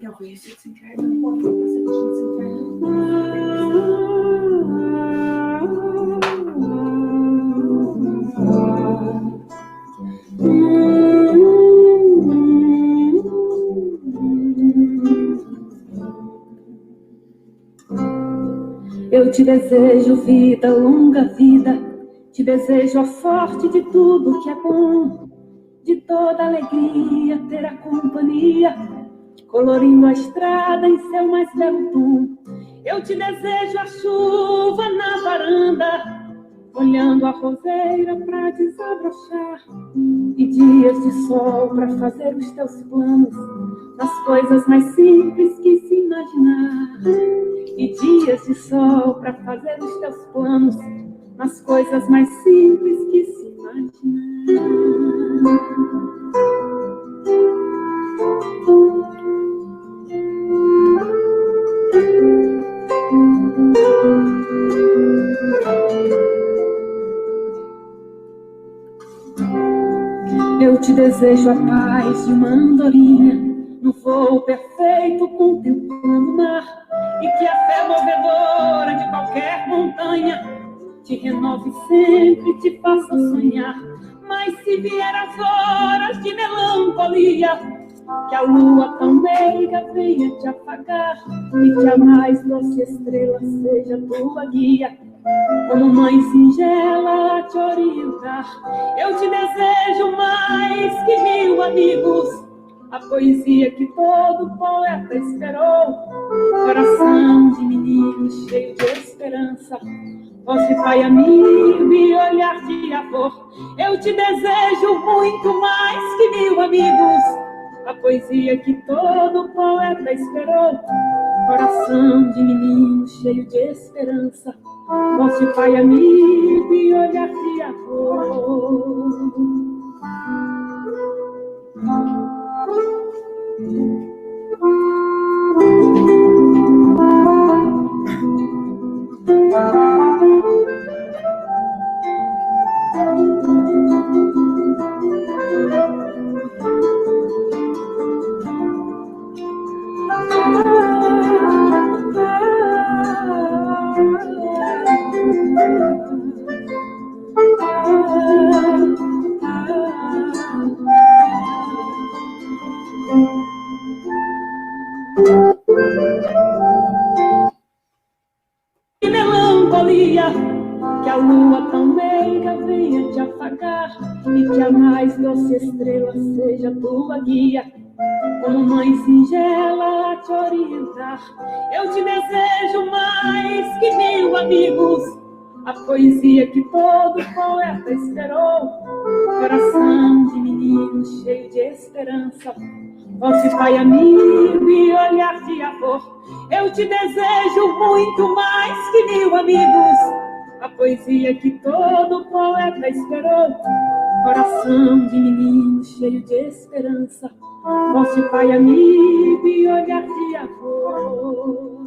Ja, wo ist jetzt ein kleiner Ort? Was ist jetzt ein Eu te desejo vida, longa vida, te desejo a sorte de tudo que é bom, de toda alegria ter a companhia, colorindo a estrada em seu mais belo tom. Eu te desejo a chuva na varanda, olhando a roseira pra desabrochar, e dias de sol pra fazer os teus planos, nas coisas mais simples que se imaginar. E dias de sol pra fazer os teus planos, nas coisas mais simples que se imaginar. Eu te desejo a paz de uma andorinha, no voo perfeito contemplando o mar, e que a fé movedora de qualquer montanha te renove sempre, te faça sonhar. Mas se vier as horas de melancolia, que a lua tão meiga venha te apagar, e que a mais doce estrela seja tua guia, como mãe singela a te orientar. Eu te desejo mais que 1000 amigos, a poesia que todo poeta esperou, coração de menino cheio de esperança, voz de pai amigo e olhar de amor. Eu te desejo muito mais que 1000 amigos, a poesia que todo poeta esperou, coração de menino cheio de esperança, voz de pai amigo e olhar de amor. Que melancolia, que a lua tão meiga venha te apagar, e que a mais doce estrela seja tua guia, como mãe singela a te orientar. Eu te desejo mais que 1000 amigos, a poesia que todo poeta esperou, coração de menino cheio de esperança, voz de pai amigo e olhar de amor. Eu te desejo muito mais que 1000 amigos, a poesia que todo poeta esperou, coração de menino cheio de esperança, voz de pai amigo e olhar de amor.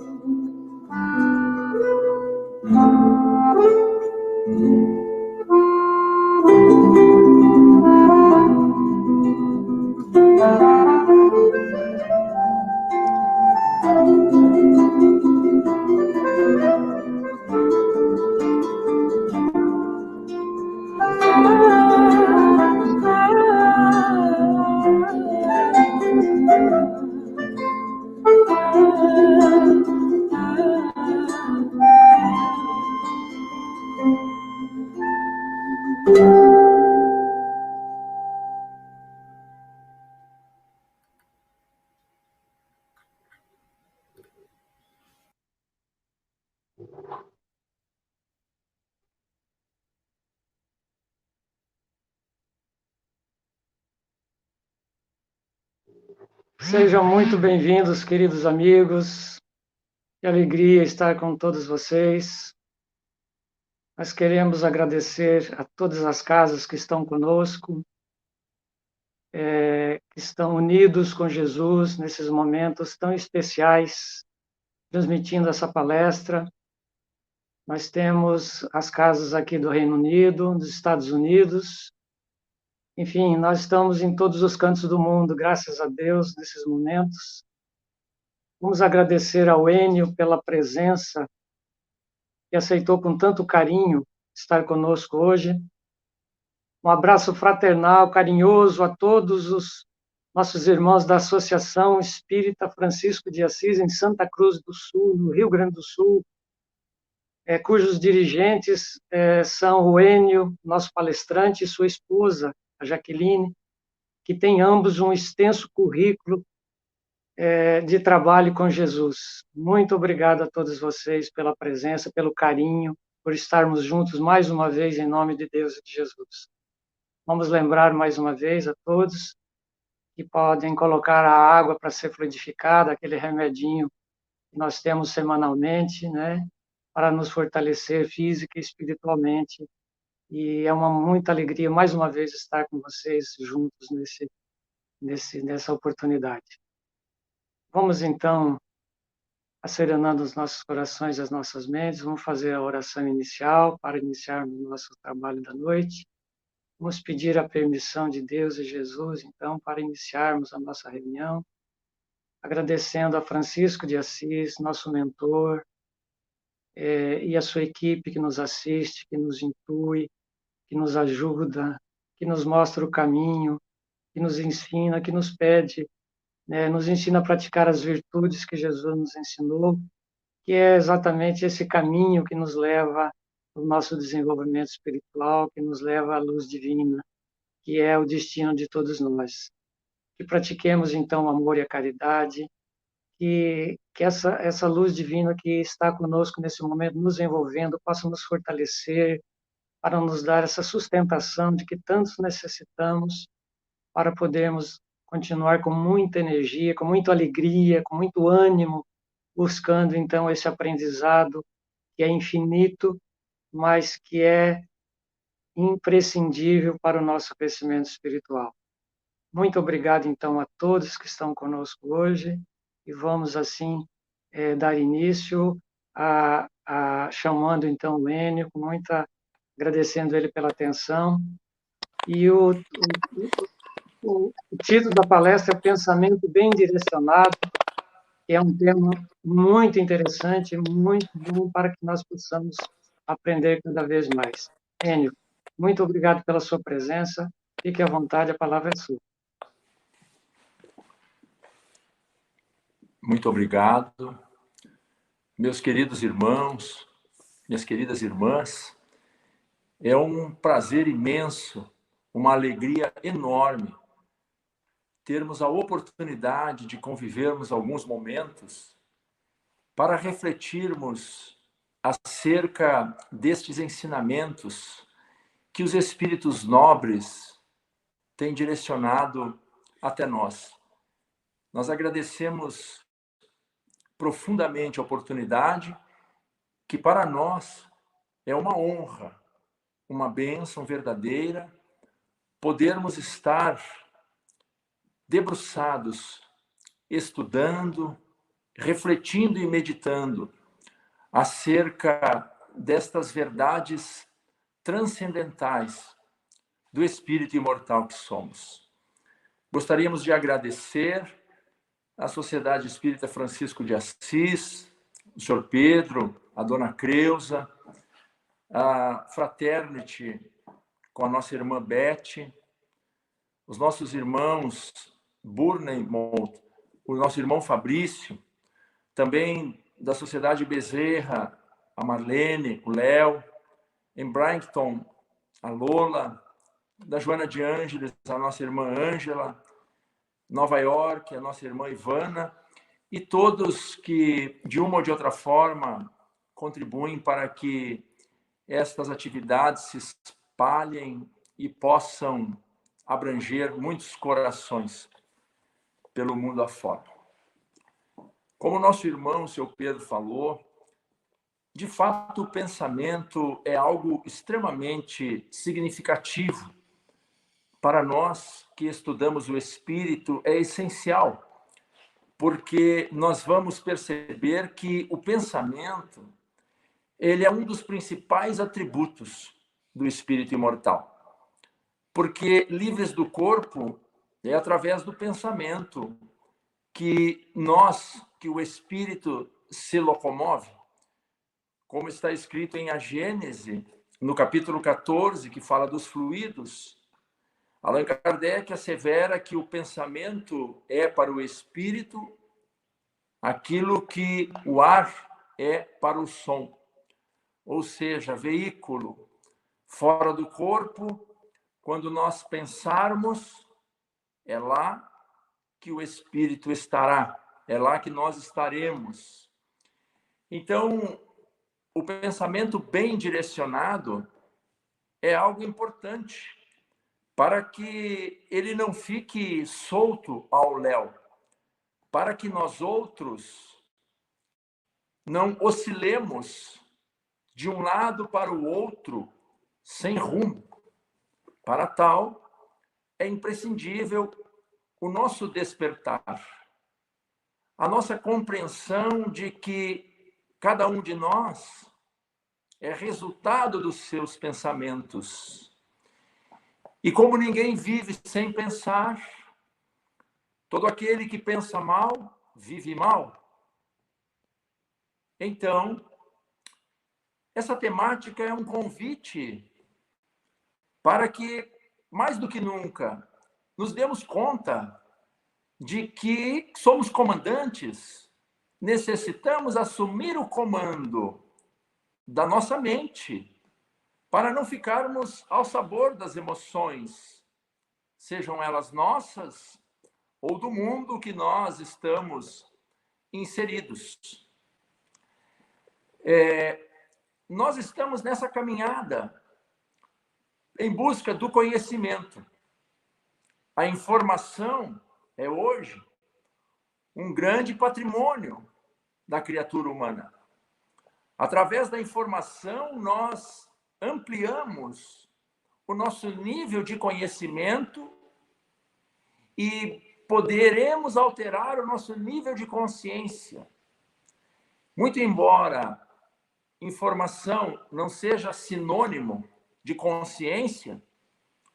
Sejam muito bem-vindos, queridos amigos. Que alegria estar com todos vocês. Nós queremos agradecer a todas as casas que estão conosco, que estão unidos com Jesus nesses momentos tão especiais, transmitindo essa palestra. Nós temos as casas aqui do Reino Unido, dos Estados Unidos. Enfim, nós estamos em todos os cantos do mundo, graças a Deus, nesses momentos. Vamos agradecer ao Enio pela presença, que aceitou com tanto carinho estar conosco hoje. Um abraço fraternal, carinhoso a todos os nossos irmãos da Associação Espírita Francisco de Assis, em Santa Cruz do Sul, no Rio Grande do Sul, cujos dirigentes são o Enio, nosso palestrante, e sua esposa, a Jaqueline, que têm ambos um extenso currículo de trabalho com Jesus. Muito obrigado a todos vocês pela presença, pelo carinho, por estarmos juntos mais uma vez em nome de Deus e de Jesus. Vamos lembrar mais uma vez a todos que podem colocar a água para ser fluidificada, aquele remedinho que nós temos semanalmente, né, para nos fortalecer física e espiritualmente. E é uma muita alegria mais uma vez estar com vocês juntos nessa oportunidade. Vamos então acerenando os nossos corações e as nossas mentes, vamos fazer a oração inicial para iniciarmos o nosso trabalho da noite. Vamos pedir a permissão de Deus e Jesus, então, para iniciarmos a nossa reunião, agradecendo a Francisco de Assis, nosso mentor, e a sua equipe que nos assiste, que nos intui, que nos ajuda, que nos mostra o caminho, que nos ensina, que nos pede, nos ensina a praticar as virtudes que Jesus nos ensinou, que é exatamente esse caminho que nos leva ao nosso desenvolvimento espiritual, que nos leva à luz divina, que é o destino de todos nós. Que pratiquemos, então, o amor e a caridade, que essa luz divina que está conosco nesse momento, nos envolvendo, possa nos fortalecer, para nos dar essa sustentação de que tantos necessitamos para podermos continuar com muita energia, com muita alegria, com muito ânimo, buscando, então, esse aprendizado que é infinito, mas que é imprescindível para o nosso crescimento espiritual. Muito obrigado, então, a todos que estão conosco hoje, e vamos, assim, dar início chamando, então, o Enio, agradecendo ele pela atenção. E o título da palestra é Pensamento Bem Direcionado, que é um tema muito interessante, muito bom para que nós possamos aprender cada vez mais. Enio, muito obrigado pela sua presença. Fique à vontade, a palavra é sua. Muito obrigado. Meus queridos irmãos, minhas queridas irmãs, é um prazer imenso, uma alegria enorme termos a oportunidade de convivermos alguns momentos para refletirmos acerca destes ensinamentos que os espíritos nobres têm direcionado até nós. Nós agradecemos profundamente a oportunidade, que para nós é uma honra, uma bênção verdadeira, podermos estar debruçados, estudando, refletindo e meditando acerca destas verdades transcendentais do espírito imortal que somos. Gostaríamos de agradecer à Sociedade Espírita Francisco de Assis, o Sr. Pedro, a Dona Creuza, a Fraternity com a nossa irmã Beth, os nossos irmãos Burnemont, o nosso irmão Fabrício, também da Sociedade Bezerra, a Marlene, o Léo, em Brighton, a Lola, da Joana de Ângeles, a nossa irmã Ângela, Nova York, a nossa irmã Ivana, e todos que, de uma ou de outra forma, contribuem para que estas atividades se espalhem e possam abranger muitos corações pelo mundo afora. Como nosso irmão, o seu Pedro, falou, de fato o pensamento é algo extremamente significativo. Para nós que estudamos o espírito, é essencial, porque nós vamos perceber que o pensamento, ele é um dos principais atributos do espírito imortal. Porque livres do corpo é através do pensamento que nós que o espírito se locomove? Como está escrito em A Gênese, no capítulo 14, que fala dos fluidos, Allan Kardec assevera que o pensamento é para o espírito aquilo que o ar é para o som. Ou seja, veículo fora do corpo, quando nós pensarmos, é lá que o espírito estará, é lá que nós estaremos. Então, o pensamento bem direcionado é algo importante para que ele não fique solto ao léu, para que nós outros não oscilemos de um lado para o outro sem rumo. Para tal, é imprescindível o nosso despertar, a nossa compreensão de que cada um de nós é resultado dos seus pensamentos. E como ninguém vive sem pensar, todo aquele que pensa mal, vive mal. Então, essa temática é um convite para que, mais do que nunca, nos demos conta de que somos comandantes, necessitamos assumir o comando da nossa mente para não ficarmos ao sabor das emoções, sejam elas nossas ou do mundo que nós estamos inseridos. Nós estamos nessa caminhada em busca do conhecimento. A informação é hoje um grande patrimônio da criatura humana. Através da informação, nós ampliamos o nosso nível de conhecimento e poderemos alterar o nosso nível de consciência. Muito embora informação não seja sinônimo de consciência,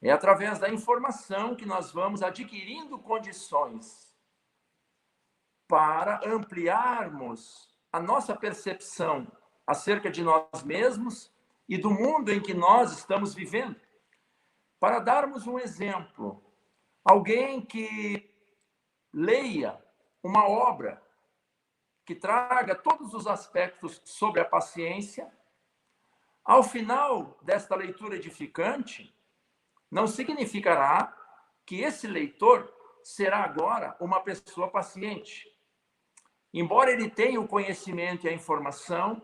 é através da informação que nós vamos adquirindo condições para ampliarmos a nossa percepção acerca de nós mesmos e do mundo em que nós estamos vivendo. Para darmos um exemplo, alguém que leia uma obra que traga todos os aspectos sobre a paciência, ao final desta leitura edificante, não significará que esse leitor será agora uma pessoa paciente. Embora ele tenha o conhecimento e a informação,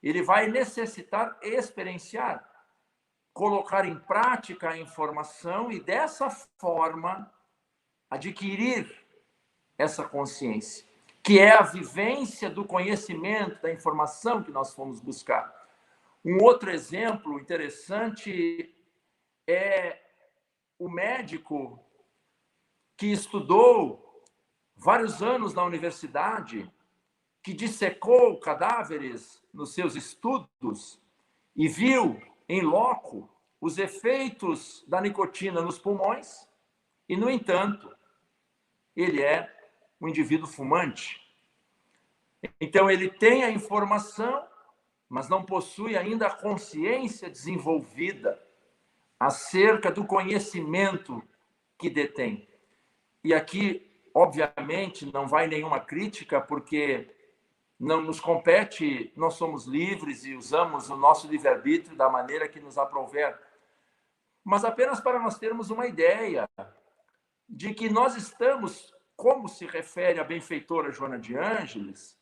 ele vai necessitar experienciar, colocar em prática a informação e, dessa forma, adquirir essa consciência, que é a vivência do conhecimento, da informação que nós fomos buscar. Um outro exemplo interessante é o médico que estudou vários anos na universidade, que dissecou cadáveres nos seus estudos e viu em loco os efeitos da nicotina nos pulmões e, no entanto, ele é um indivíduo fumante. Então, ele tem a informação, mas não possui ainda a consciência desenvolvida acerca do conhecimento que detém. E aqui, obviamente, não vai nenhuma crítica, porque não nos compete, nós somos livres e usamos o nosso livre-arbítrio da maneira que nos aprouver. Mas apenas para nós termos uma ideia de que nós estamos, como se refere a benfeitora Joana de Ângeles,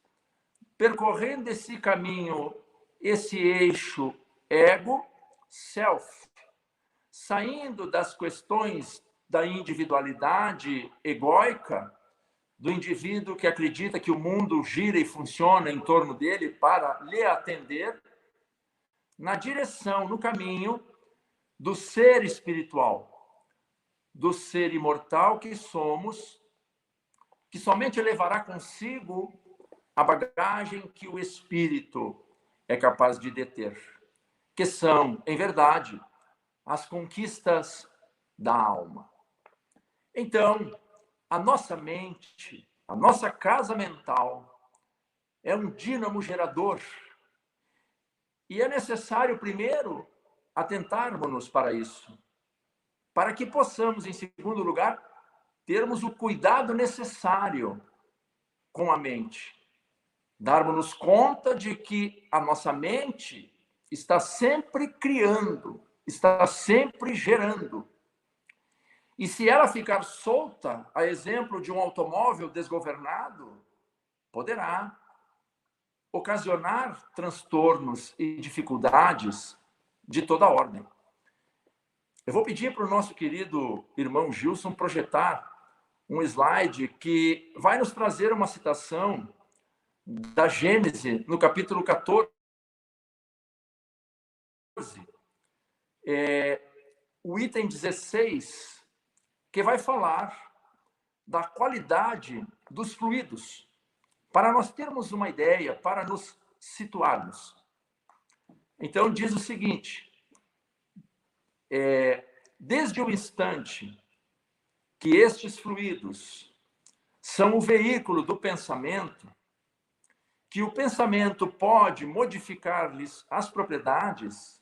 percorrendo esse caminho, esse eixo ego-self, saindo das questões da individualidade egóica, do indivíduo que acredita que o mundo gira e funciona em torno dele para lhe atender, na direção, no caminho do ser espiritual, do ser imortal que somos, que somente levará consigo a bagagem que o espírito é capaz de deter, que são, em verdade, as conquistas da alma. Então, a nossa mente, A nossa casa mental é um dínamo gerador. E é necessário, primeiro, atentarmos-nos para isso, para que possamos, em segundo lugar, termos o cuidado necessário com a mente. Darmos-nos conta de que a nossa mente está sempre criando, está sempre gerando. E se ela ficar solta, a exemplo de um automóvel desgovernado, poderá ocasionar transtornos e dificuldades de toda ordem. Eu vou pedir para o nosso querido irmão Gilson projetar um slide que vai nos trazer uma citação da Gênese, no capítulo 14, o item 16, que vai falar da qualidade dos fluidos, para nós termos uma ideia, para nos situarmos. Então, diz o seguinte, desde o instante que estes fluidos são o veículo do pensamento, que o pensamento pode modificar-lhes as propriedades,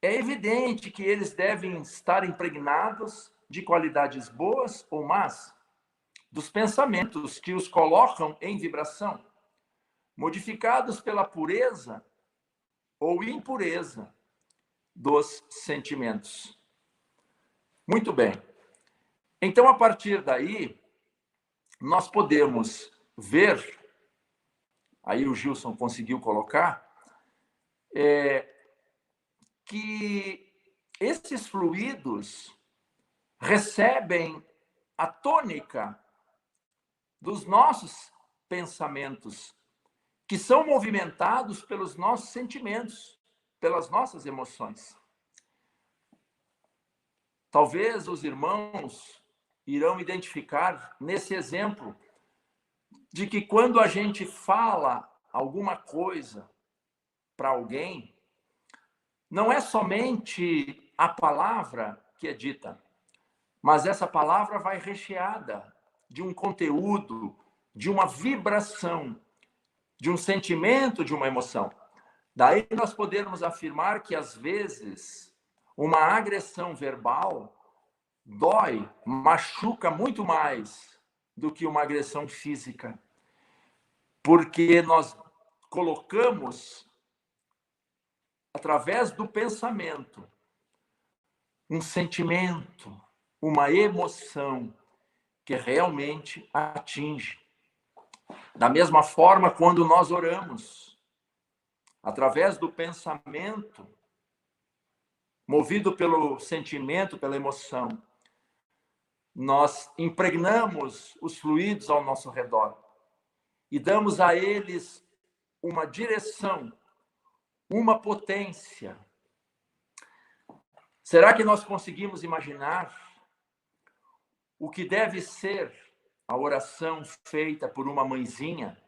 é evidente que eles devem estar impregnados de qualidades boas ou más, dos pensamentos que os colocam em vibração, modificados pela pureza ou impureza dos sentimentos. Muito bem. Então, a partir daí, nós podemos ver, aí o Gilson conseguiu colocar, que esses fluidos recebem a tônica dos nossos pensamentos, que são movimentados pelos nossos sentimentos, pelas nossas emoções. Talvez os irmãos irão identificar nesse exemplo de que quando a gente fala alguma coisa para alguém, não é somente a palavra que é dita, mas essa palavra vai recheada de um conteúdo, de uma vibração, de um sentimento, de uma emoção. Daí nós podemos afirmar que, às vezes, uma agressão verbal dói, machuca muito mais do que uma agressão física, porque nós colocamos, através do pensamento, um sentimento, uma emoção que realmente atinge. Da mesma forma, quando nós oramos, através do pensamento, movido pelo sentimento, pela emoção, nós impregnamos os fluidos ao nosso redor e damos a eles uma direção, uma potência. Será que nós conseguimos imaginar o que deve ser a oração feita por uma mãezinha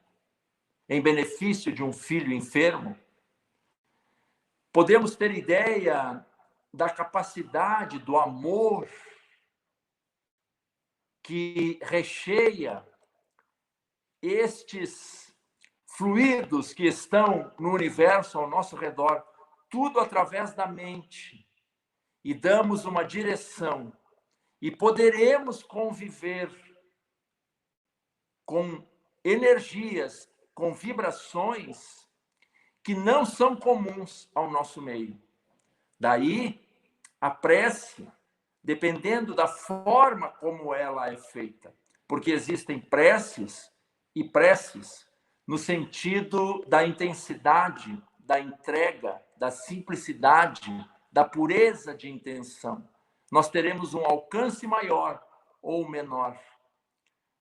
em benefício de um filho enfermo? Podemos ter ideia da capacidade, do amor que recheia estes fluidos que estão no universo ao nosso redor, tudo através da mente, e damos uma direção, e poderemos conviver com energias, com vibrações que não são comuns ao nosso meio. Daí, a prece, dependendo da forma como ela é feita, porque existem preces e preces no sentido da intensidade, da entrega, da simplicidade, da pureza de intenção. Nós teremos um alcance maior ou menor,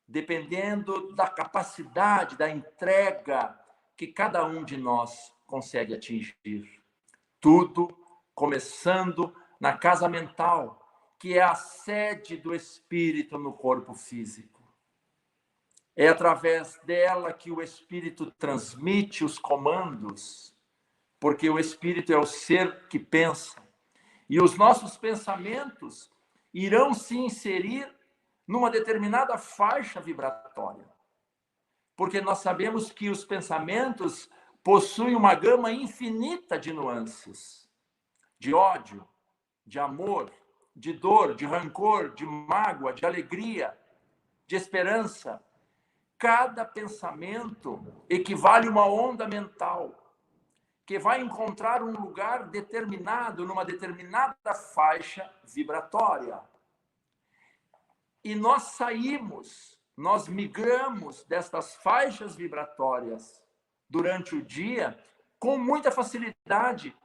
dependendo da capacidade, da entrega que cada um de nós consegue atingir. Tudo começando na casa mental, que é a sede do espírito no corpo físico. É através dela que o espírito transmite os comandos, porque o espírito é o ser que pensa. E os nossos pensamentos irão se inserir numa determinada faixa vibratória. porque nós sabemos que os pensamentos possuem uma gama infinita de nuances, de ódio, de amor, de dor, de rancor, de mágoa, de alegria, de esperança. Cada pensamento equivale a uma onda mental que vai encontrar um lugar determinado, numa determinada faixa vibratória. E nós nós migramos destas faixas vibratórias durante o dia com muita facilidade,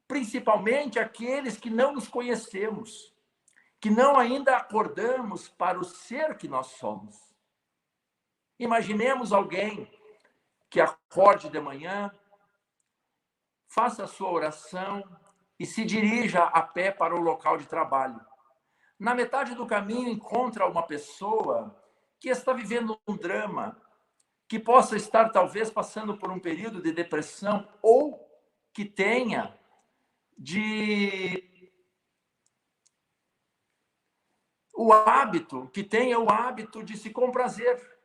principalmente aqueles que não nos conhecemos, que não ainda acordamos para o ser que nós somos. Imaginemos alguém que acorde de manhã, faça a sua oração e se dirija a pé para o local de trabalho. Na metade do caminho encontra uma pessoa que está vivendo um drama, que possa estar talvez passando por um período de depressão ou que tenha o hábito de se comprazer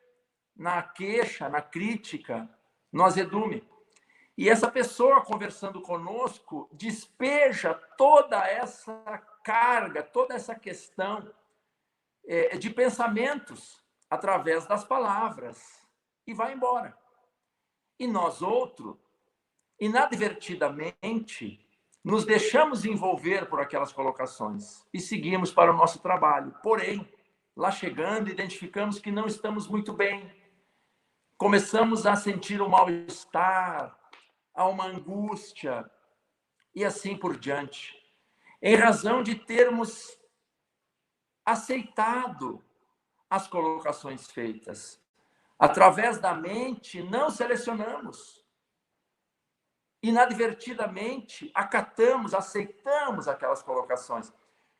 na queixa, na crítica, no azedume. E essa pessoa conversando conosco despeja toda essa carga, toda essa questão de pensamentos através das palavras e vai embora. E nós outros, inadvertidamente, nos deixamos envolver por aquelas colocações e seguimos para o nosso trabalho. Porém, lá chegando, identificamos que não estamos muito bem. Começamos a sentir um mal-estar, a uma angústia e assim por diante, em razão de termos aceitado as colocações feitas. Através da mente, não selecionamos. Inadvertidamente, acatamos, aceitamos aquelas colocações,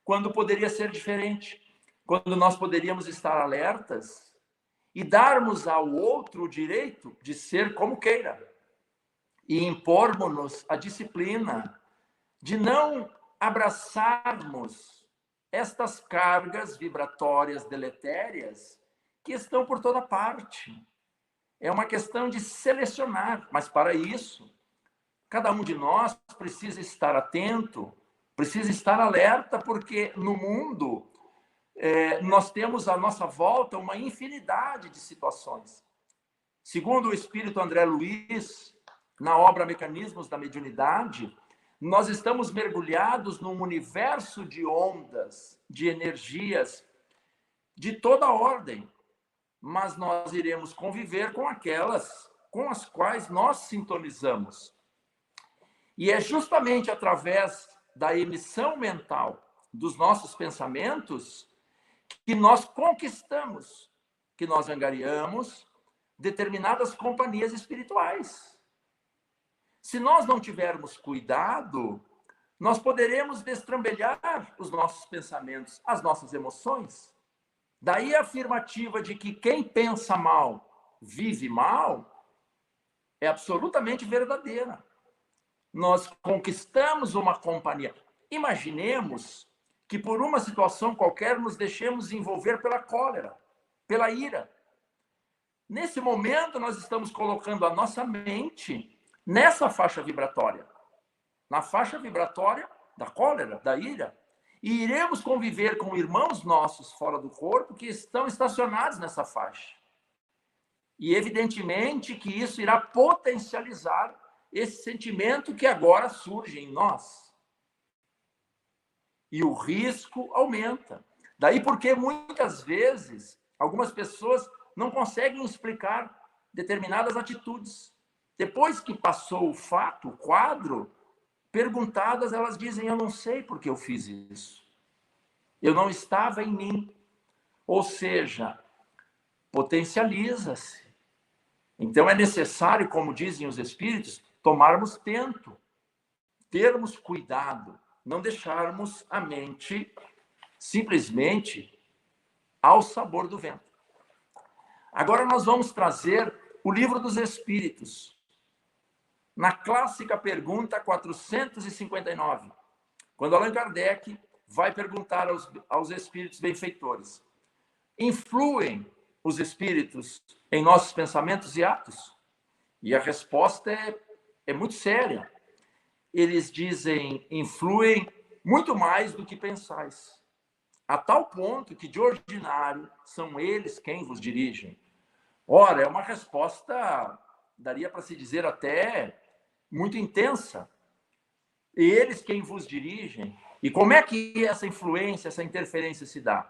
quando poderia ser diferente, quando nós poderíamos estar alertas e darmos ao outro o direito de ser como queira. E impormos-nos a disciplina de não abraçarmos estas cargas vibratórias deletérias que estão por toda parte. É uma questão de selecionar, mas para isso, cada um de nós precisa estar atento, precisa estar alerta, porque no mundo nós temos à nossa volta uma infinidade de situações. Segundo o espírito André Luiz, na obra Mecanismos da Mediunidade, nós estamos mergulhados num universo de ondas, de energias, de toda ordem, mas nós iremos conviver com aquelas com as quais nós sintonizamos. E é justamente através da emissão mental dos nossos pensamentos que nós conquistamos, que nós angariamos determinadas companhias espirituais. Se nós não tivermos cuidado, nós poderemos destrambelhar os nossos pensamentos, as nossas emoções. Daí a afirmativa de que quem pensa mal, vive mal, é absolutamente verdadeira. Nós conquistamos uma companhia. Imaginemos que por uma situação qualquer nos deixemos envolver pela cólera, pela ira. Nesse momento, nós estamos colocando a nossa mente nessa faixa vibratória, na faixa vibratória da cólera, da ira, e iremos conviver com irmãos nossos fora do corpo que estão estacionados nessa faixa. E evidentemente que isso irá potencializar esse sentimento que agora surge em nós. E o risco aumenta. Daí porque muitas vezes algumas pessoas não conseguem explicar determinadas atitudes. Depois que passou o fato, o quadro, perguntadas, elas dizem: eu não sei por que eu fiz isso. Eu não estava em mim. Ou seja, potencializa-se. Então é necessário, como dizem os espíritos, tomarmos tento, termos cuidado, não deixarmos a mente simplesmente ao sabor do vento. Agora nós vamos trazer o Livro dos Espíritos, na clássica pergunta 459, quando Allan Kardec vai perguntar aos espíritos benfeitores: influem os espíritos em nossos pensamentos e atos? E a resposta é muito séria. Eles dizem, influem muito mais do que pensais, a tal ponto que, de ordinário, são eles quem vos dirigem. Ora, é uma resposta, daria para se dizer até, muito intensa. Eles quem vos dirigem. E como é que essa influência, essa interferência se dá?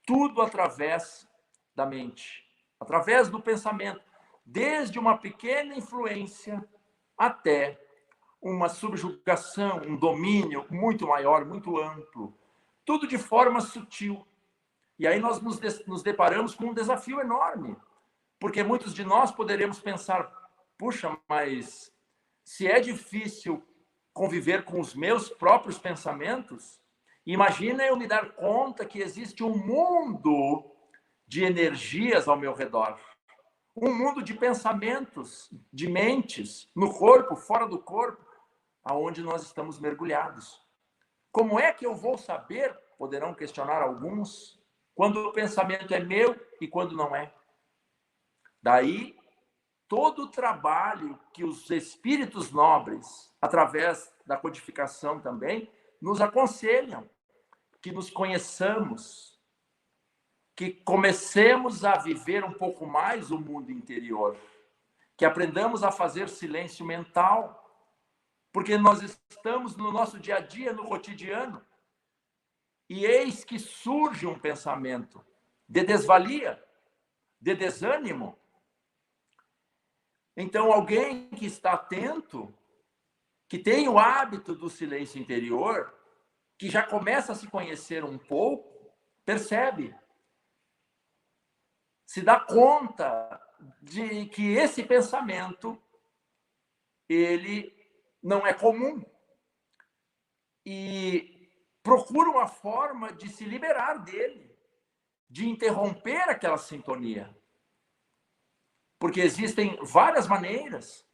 Tudo através da mente, através do pensamento. Desde uma pequena influência até uma subjugação, um domínio muito maior, muito amplo. Tudo de forma sutil. E aí nós nos deparamos com um desafio enorme. Porque muitos de nós poderemos pensar, puxa, mas se é difícil conviver com os meus próprios pensamentos, imagina eu me dar conta que existe um mundo de energias ao meu redor. Um mundo de pensamentos, de mentes, no corpo, fora do corpo, aonde nós estamos mergulhados. Como é que eu vou saber, poderão questionar alguns, quando o pensamento é meu e quando não é? Daí, todo o trabalho que os espíritos nobres, através da codificação também, nos aconselham, que nos conheçamos, que comecemos a viver um pouco mais o mundo interior, que aprendamos a fazer silêncio mental, porque nós estamos no nosso dia a dia, no cotidiano, e eis que surge um pensamento de desvalia, de desânimo. Então, alguém que está atento, que tem o hábito do silêncio interior, que já começa a se conhecer um pouco, percebe, se dá conta de que esse pensamento, ele não é comum. E procura uma forma de se liberar dele, de interromper aquela sintonia. Porque existem várias maneiras,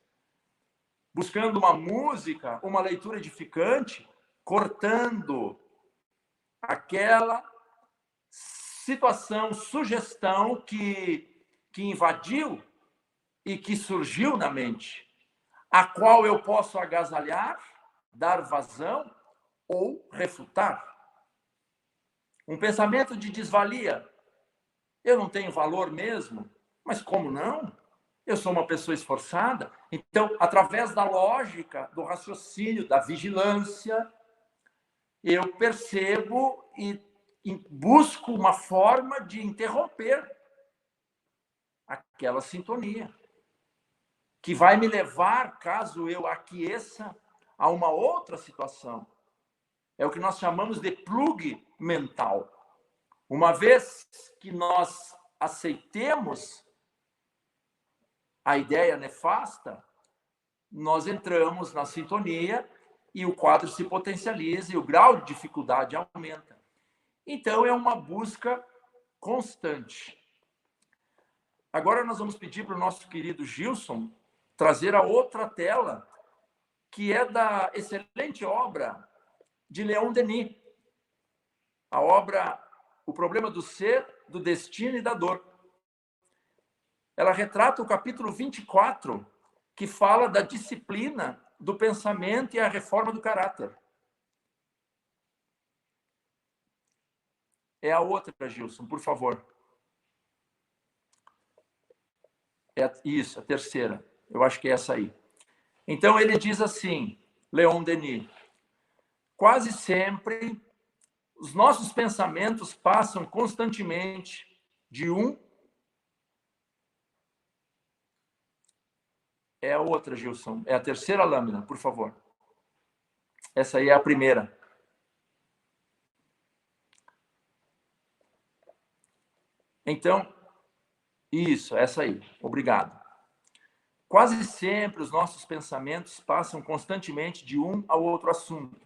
buscando uma música, uma leitura edificante, cortando aquela situação, sugestão que invadiu e que surgiu na mente, a qual eu posso agasalhar, dar vazão ou refutar. Um pensamento de desvalia. Eu não tenho valor mesmo? Mas como não? Eu sou uma pessoa esforçada. Então, através da lógica, do raciocínio, da vigilância, eu percebo e busco uma forma de interromper aquela sintonia, que vai me levar, caso eu aqueça, a uma outra situação. É o que nós chamamos de plug mental. Uma vez que nós aceitemos a ideia nefasta, nós entramos na sintonia e o quadro se potencializa e o grau de dificuldade aumenta. Então, é uma busca constante. Agora nós vamos pedir para o nosso querido Gilson trazer a outra tela, que é da excelente obra de Leon Denis, a obra O Problema do Ser, do Destino e da Dor. Ela retrata o capítulo 24, que fala da disciplina do pensamento e a reforma do caráter. É a outra, Gilson, por favor. Isso, a terceira. Eu acho que é essa aí. Então, ele diz assim, Leon Denis, quase sempre os nossos pensamentos passam constantemente de um... É a outra, Gilson. É a terceira lâmina, por favor. Essa aí é a primeira. Então, isso, essa aí. Obrigado. Quase sempre os nossos pensamentos passam constantemente de um ao outro assunto.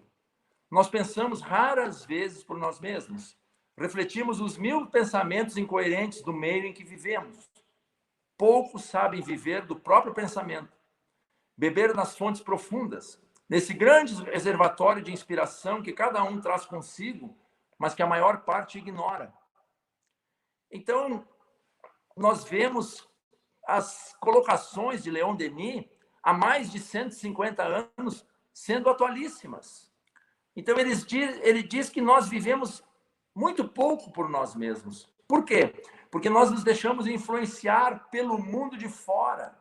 Nós pensamos raras vezes por nós mesmos. Refletimos os 1000 pensamentos incoerentes do meio em que vivemos. Poucos sabem viver do próprio pensamento, beber nas fontes profundas, nesse grande reservatório de inspiração que cada um traz consigo, mas que a maior parte ignora. Então, nós vemos as colocações de Leon Denis há mais de 150 anos sendo atualíssimas. Então, ele diz que nós vivemos muito pouco por nós mesmos. Por quê? Porque nós nos deixamos influenciar pelo mundo de fora,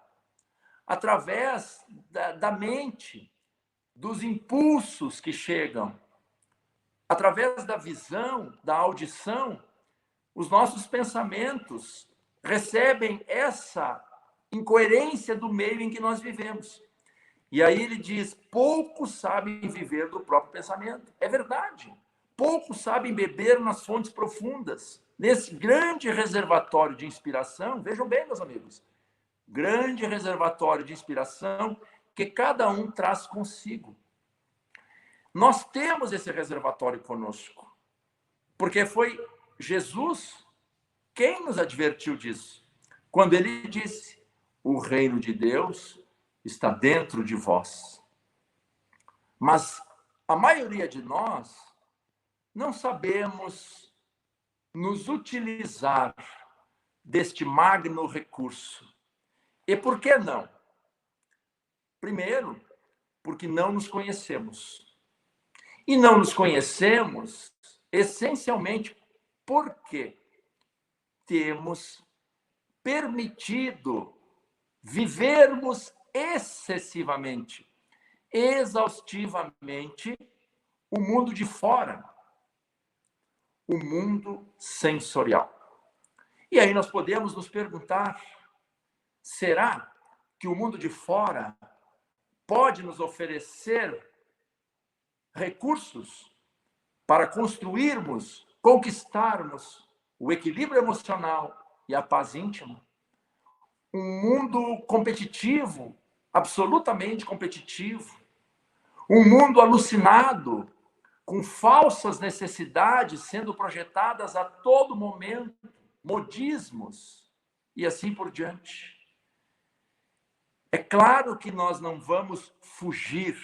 através da mente, dos impulsos que chegam, através da visão, da audição. Os nossos pensamentos recebem essa incoerência do meio em que nós vivemos. E aí ele diz, poucos sabem viver do próprio pensamento. É verdade. Poucos sabem beber nas fontes profundas, nesse grande reservatório de inspiração. Vejam bem, meus amigos, grande reservatório de inspiração que cada um traz consigo. Nós temos esse reservatório conosco, porque foi Jesus quem nos advertiu disso, quando ele disse, o reino de Deus está dentro de vós. Mas a maioria de nós não sabemos nos utilizar deste magno recurso. E por que não? Primeiro, porque não nos conhecemos. E não nos conhecemos essencialmente porque temos permitido vivermos excessivamente, exaustivamente, o mundo de fora, o mundo sensorial. E aí nós podemos nos perguntar, será que o mundo de fora pode nos oferecer recursos para construirmos, conquistarmos o equilíbrio emocional e a paz íntima? Um mundo competitivo, absolutamente competitivo. Um mundo alucinado, com falsas necessidades sendo projetadas a todo momento, modismos e assim por diante. É claro que nós não vamos fugir,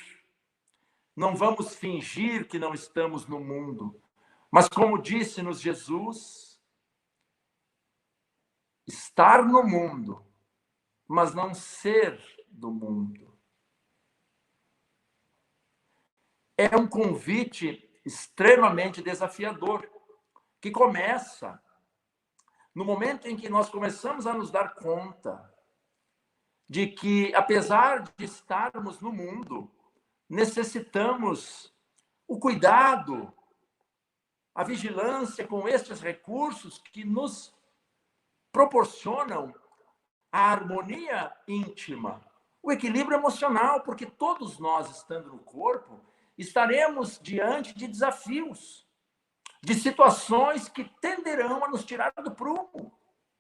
não vamos fingir que não estamos no mundo, mas como disse-nos Jesus, estar no mundo, mas não ser do mundo. É um convite extremamente desafiador, que começa no momento em que nós começamos a nos dar conta de que, apesar de estarmos no mundo, necessitamos o cuidado, a vigilância com estes recursos que nos proporcionam a harmonia íntima, o equilíbrio emocional, porque todos nós, estando no corpo, estaremos diante de desafios, de situações que tenderão a nos tirar do prumo.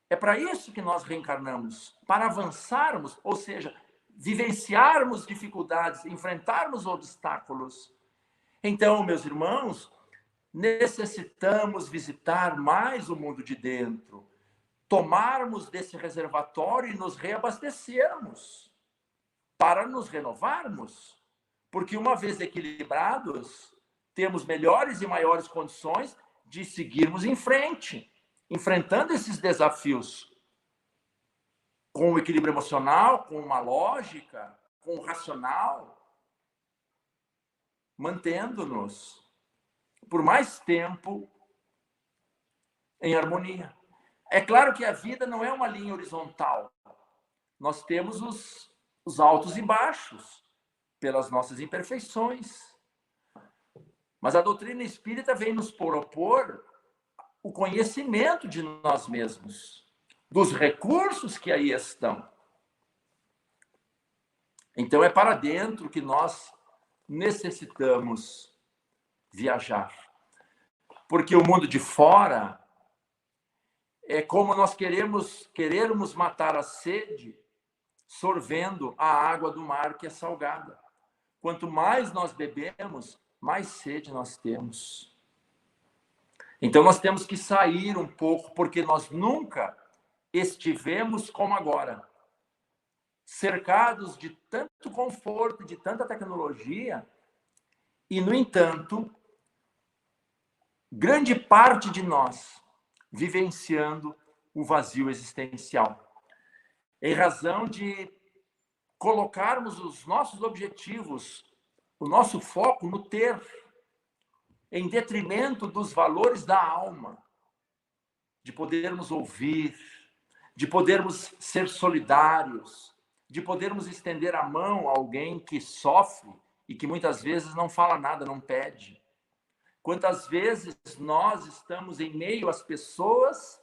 É para isso que nós reencarnamos, para avançarmos, ou seja, vivenciarmos dificuldades, enfrentarmos obstáculos. Então, meus irmãos, necessitamos visitar mais o mundo de dentro, tomarmos desse reservatório e nos reabastecermos, para nos renovarmos, porque uma vez equilibrados, temos melhores e maiores condições de seguirmos em frente, enfrentando esses desafios com o equilíbrio emocional, com uma lógica, com o racional, mantendo-nos por mais tempo em harmonia. É claro que a vida não é uma linha horizontal. Nós temos os altos e baixos, pelas nossas imperfeições. Mas a doutrina espírita vem nos propor o conhecimento de nós mesmos, dos recursos que aí estão. Então é para dentro que nós necessitamos viajar. Porque o mundo de fora é como nós querermos matar a sede sorvendo a água do mar que é salgada. Quanto mais nós bebemos, mais sede nós temos. Então nós temos que sair um pouco, porque nós nunca estivemos como agora, cercados de tanto conforto, de tanta tecnologia, e, no entanto, grande parte de nós vivenciando o vazio existencial. Em razão de colocarmos os nossos objetivos, o nosso foco no ter, em detrimento dos valores da alma, de podermos ouvir, de podermos ser solidários, de podermos estender a mão a alguém que sofre e que muitas vezes não fala nada, não pede. Quantas vezes nós estamos em meio às pessoas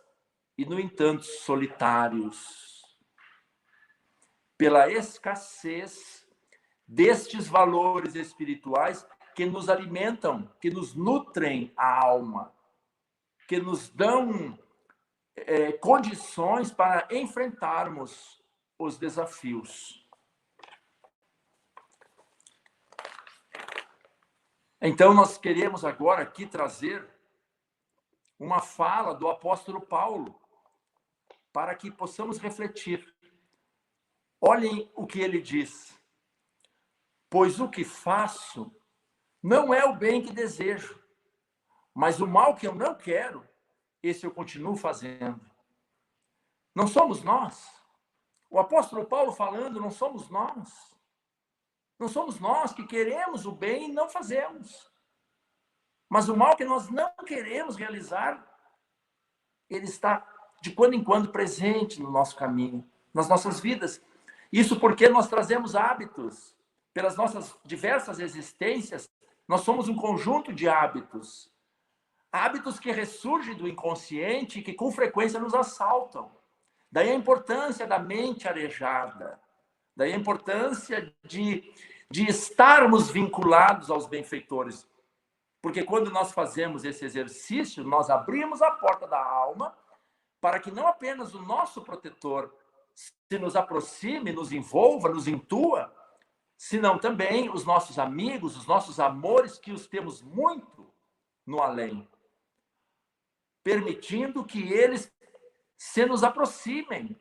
e, no entanto, solitários, pela escassez destes valores espirituais que nos alimentam, que nos nutrem a alma, que nos dão condições para enfrentarmos os desafios. Então, nós queremos agora aqui trazer uma fala do apóstolo Paulo, para que possamos refletir. Olhem o que ele diz. Pois o que faço não é o bem que desejo, mas o mal que eu não quero, esse eu continuo fazendo. Não somos nós. O apóstolo Paulo falando, não somos nós. Não somos nós que queremos o bem e não fazemos. Mas o mal que nós não queremos realizar, ele está de quando em quando presente no nosso caminho, nas nossas vidas. Isso porque nós trazemos hábitos. Pelas nossas diversas existências, nós somos um conjunto de hábitos. Hábitos que ressurgem do inconsciente e que com frequência nos assaltam. Daí a importância da mente arejada. Daí a importância de estarmos vinculados aos benfeitores. Porque quando nós fazemos esse exercício, nós abrimos a porta da alma para que não apenas o nosso protetor se nos aproxime, nos envolva, nos intua, senão também os nossos amigos, os nossos amores, que os temos muito no além, permitindo que eles se nos aproximem.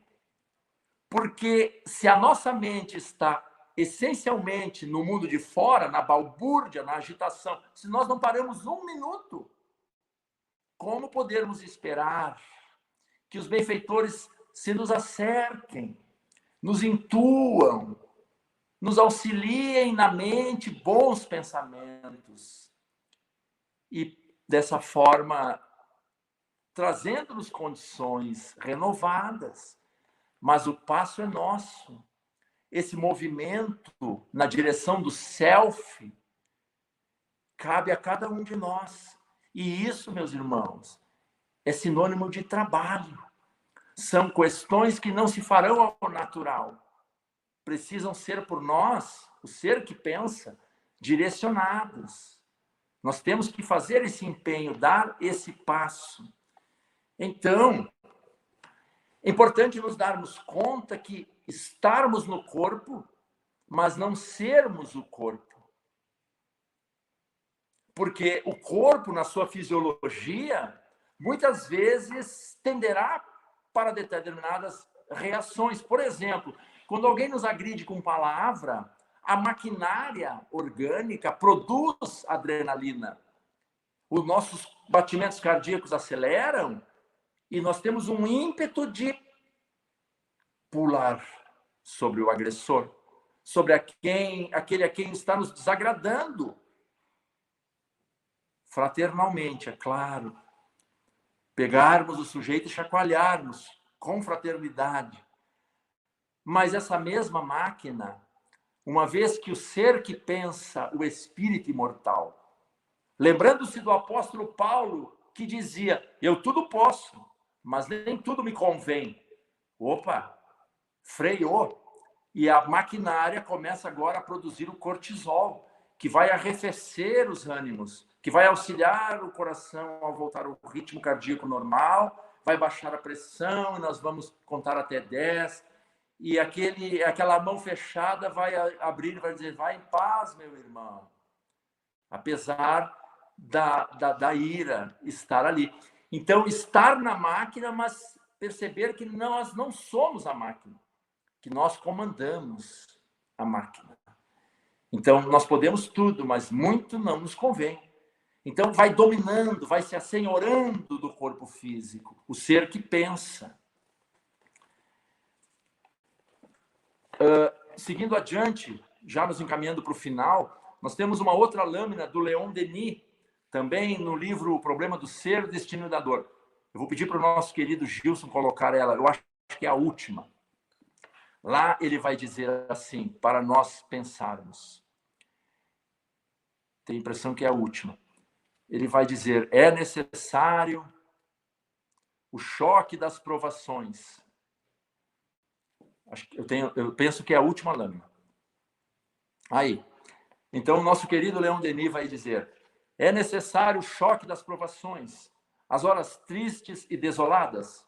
Porque se a nossa mente está essencialmente no mundo de fora, na balbúrdia, na agitação, se nós não paramos um minuto, como podermos esperar que os benfeitores se nos acerquem, nos intuam, nos auxiliem na mente bons pensamentos e, dessa forma, trazendo-nos condições renovadas. Mas o passo é nosso. Esse movimento na direção do self cabe a cada um de nós. E isso, meus irmãos, é sinônimo de trabalho. São questões que não se farão ao natural. Precisam ser por nós, o ser que pensa, direcionados. Nós temos que fazer esse empenho, dar esse passo. Então, é importante nos darmos conta que estarmos no corpo, mas não sermos o corpo. Porque o corpo, na sua fisiologia, muitas vezes tenderá para determinadas reações. Por exemplo, quando alguém nos agride com palavra, a maquinária orgânica produz adrenalina. Os nossos batimentos cardíacos aceleram e nós temos um ímpeto de pular sobre o agressor, sobre aquele a quem está nos desagradando. Fraternalmente, é claro. Pegarmos o sujeito e chacoalharmos com fraternidade. Mas essa mesma máquina, uma vez que o ser que pensa, o espírito imortal, lembrando-se do apóstolo Paulo, que dizia, eu tudo posso, mas nem tudo me convém. Opa, freou. E a maquinária começa agora a produzir o cortisol, que vai arrefecer os ânimos, que vai auxiliar o coração a voltar ao ritmo cardíaco normal, vai baixar a pressão, e nós vamos contar até 10, e aquela mão fechada vai abrir e vai dizer, vai em paz, meu irmão. Apesar da ira estar ali. Então, estar na máquina, mas perceber que nós não somos a máquina, que nós comandamos a máquina. Então, nós podemos tudo, mas muito não nos convém. Então, vai dominando, vai se assenhorando do corpo físico, o ser que pensa. Seguindo adiante, já nos encaminhando para o final, nós temos uma outra lâmina do Leon Denis, também no livro O Problema do Ser, Destino da Dor. Eu vou pedir para o nosso querido Gilson colocar ela, eu acho que é a última. Lá ele vai dizer assim, para nós pensarmos. Tenho a impressão que é a última. Ele vai dizer, é necessário o choque das provações. Eu penso que é a última lâmina. Aí. Então, o nosso querido Leon Denis vai dizer, é necessário o choque das provações, as horas tristes e desoladas,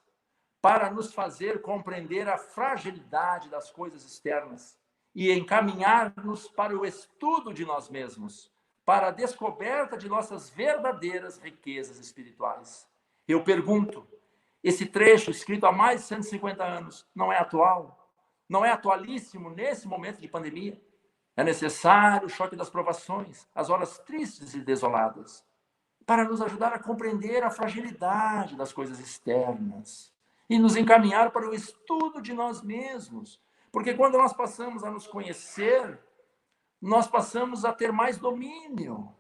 para nos fazer compreender a fragilidade das coisas externas e encaminhar-nos para o estudo de nós mesmos, para a descoberta de nossas verdadeiras riquezas espirituais. Eu pergunto, esse trecho escrito há mais de 150 anos não é atual? Não é atualíssimo nesse momento de pandemia? É necessário o choque das provações, as horas tristes e desoladas, para nos ajudar a compreender a fragilidade das coisas externas e nos encaminhar para o estudo de nós mesmos. Porque quando nós passamos a nos conhecer, nós passamos a ter mais domínio.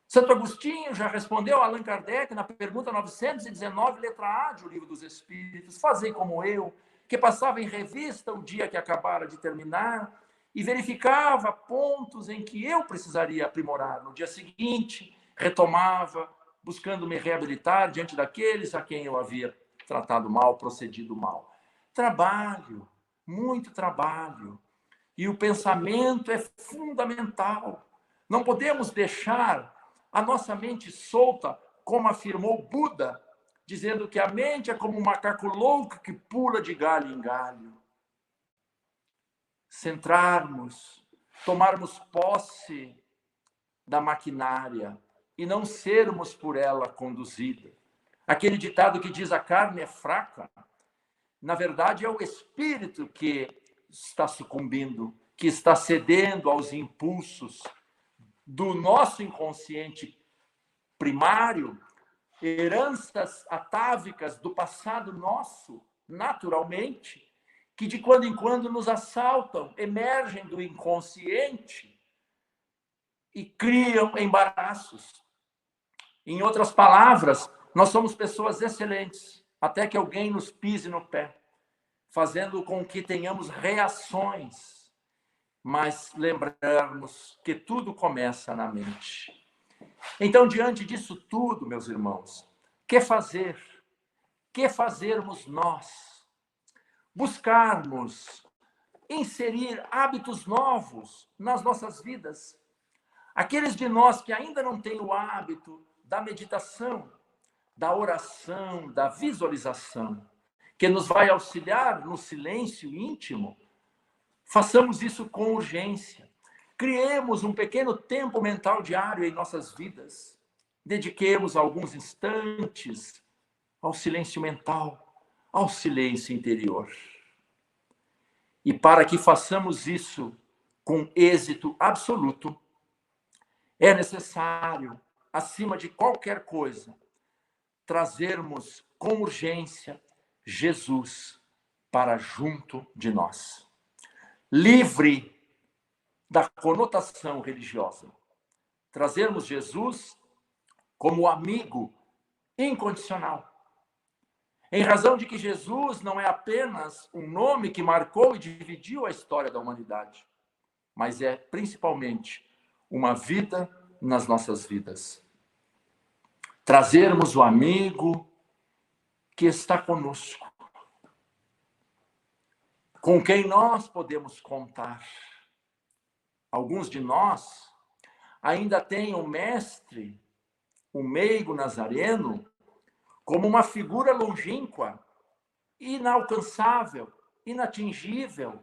Santo Agostinho já respondeu a Allan Kardec na pergunta 919, letra A de O Livro dos Espíritos, fazei como eu, que passava em revista o dia que acabara de terminar e verificava pontos em que eu precisaria aprimorar. No dia seguinte, retomava, buscando me reabilitar diante daqueles a quem eu havia tratado mal, procedido mal. Trabalho, muito trabalho. E o pensamento é fundamental. Não podemos deixar a nossa mente solta, como afirmou Buda, dizendo que a mente é como um macaco louco que pula de galho em galho. Centrarmos, tomarmos posse da maquinária e não sermos por ela conduzida. Aquele ditado que diz a carne é fraca, na verdade é o espírito que está sucumbindo, que está cedendo aos impulsos do nosso inconsciente primário, heranças atávicas do passado nosso, naturalmente, que de quando em quando nos assaltam, emergem do inconsciente e criam embaraços. Em outras palavras, nós somos pessoas excelentes, até que alguém nos pise no pé, fazendo com que tenhamos reações, mas lembrarmos que tudo começa na mente. Então, diante disso tudo, meus irmãos, que fazer? Que fazermos nós? Buscarmos inserir hábitos novos nas nossas vidas. Aqueles de nós que ainda não têm o hábito da meditação, da oração, da visualização, que nos vai auxiliar no silêncio íntimo, façamos isso com urgência. Criemos um pequeno tempo mental diário em nossas vidas. Dediquemos alguns instantes ao silêncio mental, ao silêncio interior. E para que façamos isso com êxito absoluto, é necessário, acima de qualquer coisa, trazermos com urgência Jesus para junto de nós. Livre da conotação religiosa. Trazermos Jesus como amigo incondicional. Em razão de que Jesus não é apenas um nome que marcou e dividiu a história da humanidade, mas é principalmente uma vida nas nossas vidas. Trazermos o amigo que está conosco, com quem nós podemos contar. Alguns de nós ainda têm o mestre, o meigo nazareno, como uma figura longínqua, inalcançável, inatingível,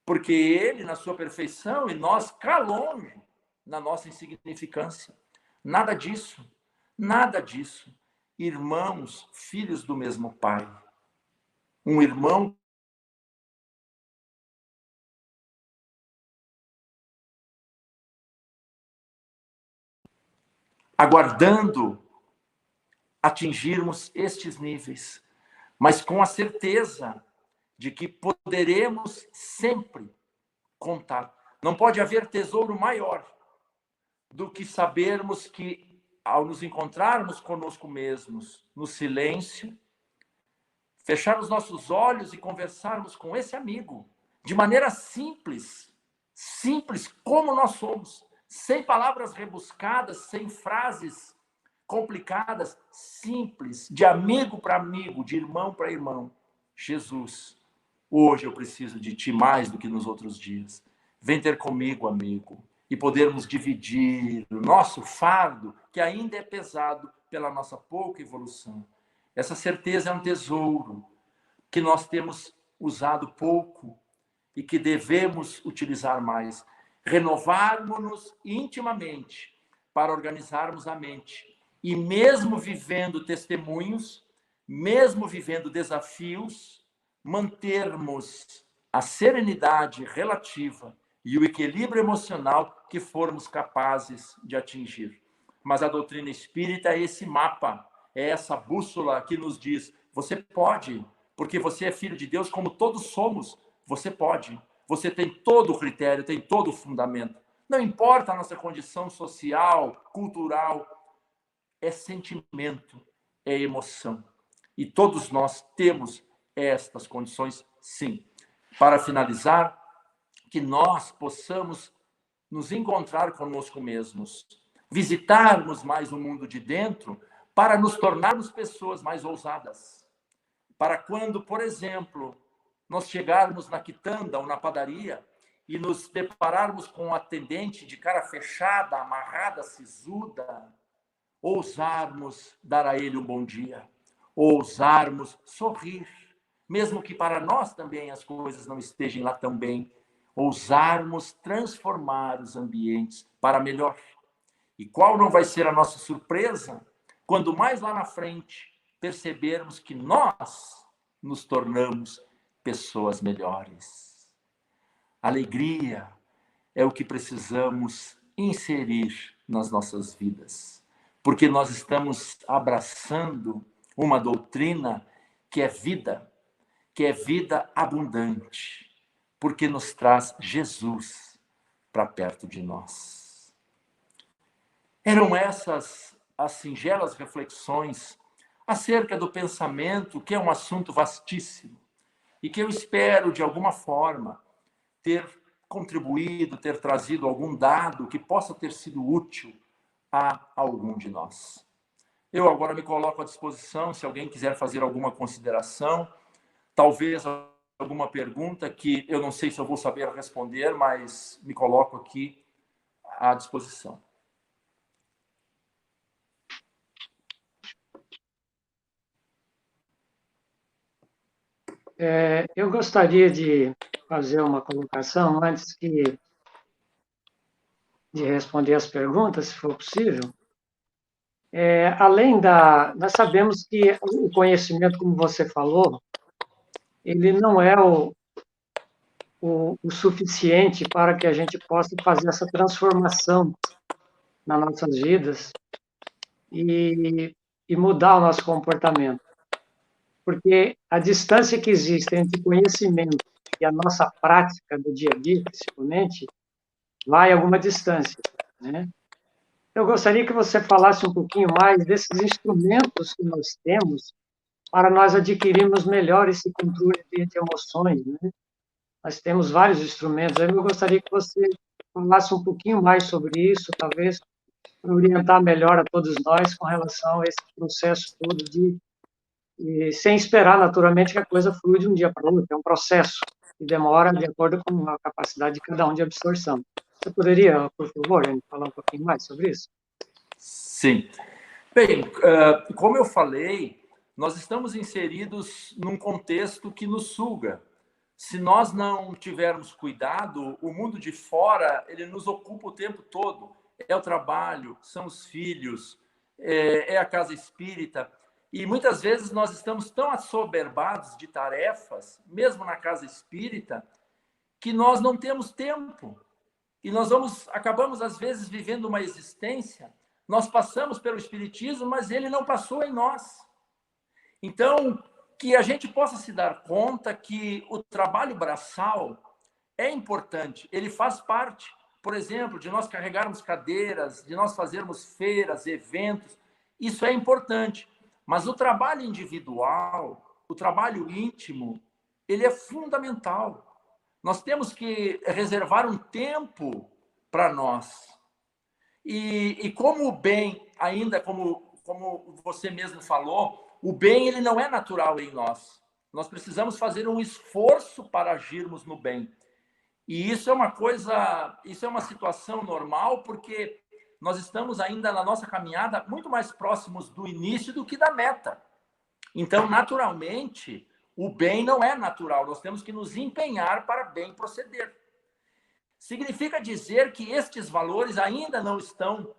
porque ele, na sua perfeição, e nós cá longe, na nossa insignificância. Nada disso, nada disso. Irmãos, filhos do mesmo Pai. Um irmão aguardando atingirmos estes níveis, mas com a certeza de que poderemos sempre contar. Não pode haver tesouro maior do que sabermos que, ao nos encontrarmos conosco mesmos, no silêncio, fechar os nossos olhos e conversarmos com esse amigo, de maneira simples, simples como nós somos, sem palavras rebuscadas, sem frases complicadas, simples, de amigo para amigo, de irmão para irmão. Jesus, hoje eu preciso de ti mais do que nos outros dias. Vem ter comigo, amigo, e podermos dividir o nosso fardo, que ainda é pesado pela nossa pouca evolução. Essa certeza é um tesouro que nós temos usado pouco e que devemos utilizar mais. Renovarmos-nos intimamente para organizarmos a mente. E mesmo vivendo testemunhos, mesmo vivendo desafios, mantermos a serenidade relativa e o equilíbrio emocional que formos capazes de atingir. Mas a doutrina espírita é esse mapa, é essa bússola que nos diz: você pode, porque você é filho de Deus, como todos somos, você pode. Você tem todo o critério, tem todo o fundamento. Não importa a nossa condição social, cultural, é sentimento, é emoção. E todos nós temos estas condições, sim. Para finalizar, que nós possamos nos encontrar conosco mesmos, visitarmos mais o mundo de dentro, para nos tornarmos pessoas mais ousadas. Para quando, por exemplo, nós chegarmos na quitanda ou na padaria e nos depararmos com um atendente de cara fechada, amarrada, sisuda, ousarmos dar a ele um bom dia, ousarmos sorrir, mesmo que para nós também as coisas não estejam lá tão bem, ousarmos transformar os ambientes para melhor. E qual não vai ser a nossa surpresa quando mais lá na frente percebermos que nós nos tornamos pessoas melhores. Alegria é o que precisamos inserir nas nossas vidas, porque nós estamos abraçando uma doutrina que é vida abundante, porque nos traz Jesus para perto de nós. Eram essas as singelas reflexões acerca do pensamento, que é um assunto vastíssimo, e que eu espero, de alguma forma, ter contribuído, ter trazido algum dado que possa ter sido útil a algum de nós. Eu agora me coloco à disposição, se alguém quiser fazer alguma consideração, talvez alguma pergunta que eu não sei se eu vou saber responder, mas me coloco aqui à disposição. Eu gostaria de fazer uma colocação antes de responder as perguntas, se for possível. Nós sabemos que o conhecimento, como você falou, ele não é o suficiente para que a gente possa fazer essa transformação nas nossas vidas e mudar o nosso comportamento. Porque a distância que existe entre o conhecimento e a nossa prática do dia a dia, principalmente, vai alguma distância, né? Eu gostaria que você falasse um pouquinho mais desses instrumentos que nós temos para nós adquirirmos melhor esse controle de emoções, né? Nós temos vários instrumentos, eu gostaria que você falasse um pouquinho mais sobre isso, talvez, para orientar melhor a todos nós com relação a esse processo todo e sem esperar, naturalmente, que a coisa flua de um dia para o outro. É um processo que demora de acordo com a capacidade de cada um de absorção. Você poderia, por favor, falar um pouquinho mais sobre isso? Sim. Bem, como eu falei, nós estamos inseridos num contexto que nos suga. Se nós não tivermos cuidado, o mundo de fora, ele nos ocupa o tempo todo. É o trabalho, são os filhos, é a casa espírita. E muitas vezes nós estamos tão assoberbados de tarefas, mesmo na casa espírita, que nós não temos tempo. E nós acabamos, às vezes, vivendo uma existência. Nós passamos pelo espiritismo, mas ele não passou em nós. Então, que a gente possa se dar conta que o trabalho braçal é importante, ele faz parte, por exemplo, de nós carregarmos cadeiras, de nós fazermos feiras, eventos, isso é importante. Mas o trabalho individual, o trabalho íntimo, ele é fundamental. Nós temos que reservar um tempo para nós. E como o bem, ainda como você mesmo falou, o bem ele não é natural em nós. Nós precisamos fazer um esforço para agirmos no bem. E isso é uma coisa, isso é uma situação normal, porque nós estamos ainda na nossa caminhada muito mais próximos do início do que da meta. Então, naturalmente, o bem não é natural. Nós temos que nos empenhar para bem proceder. Significa dizer que estes valores ainda não estão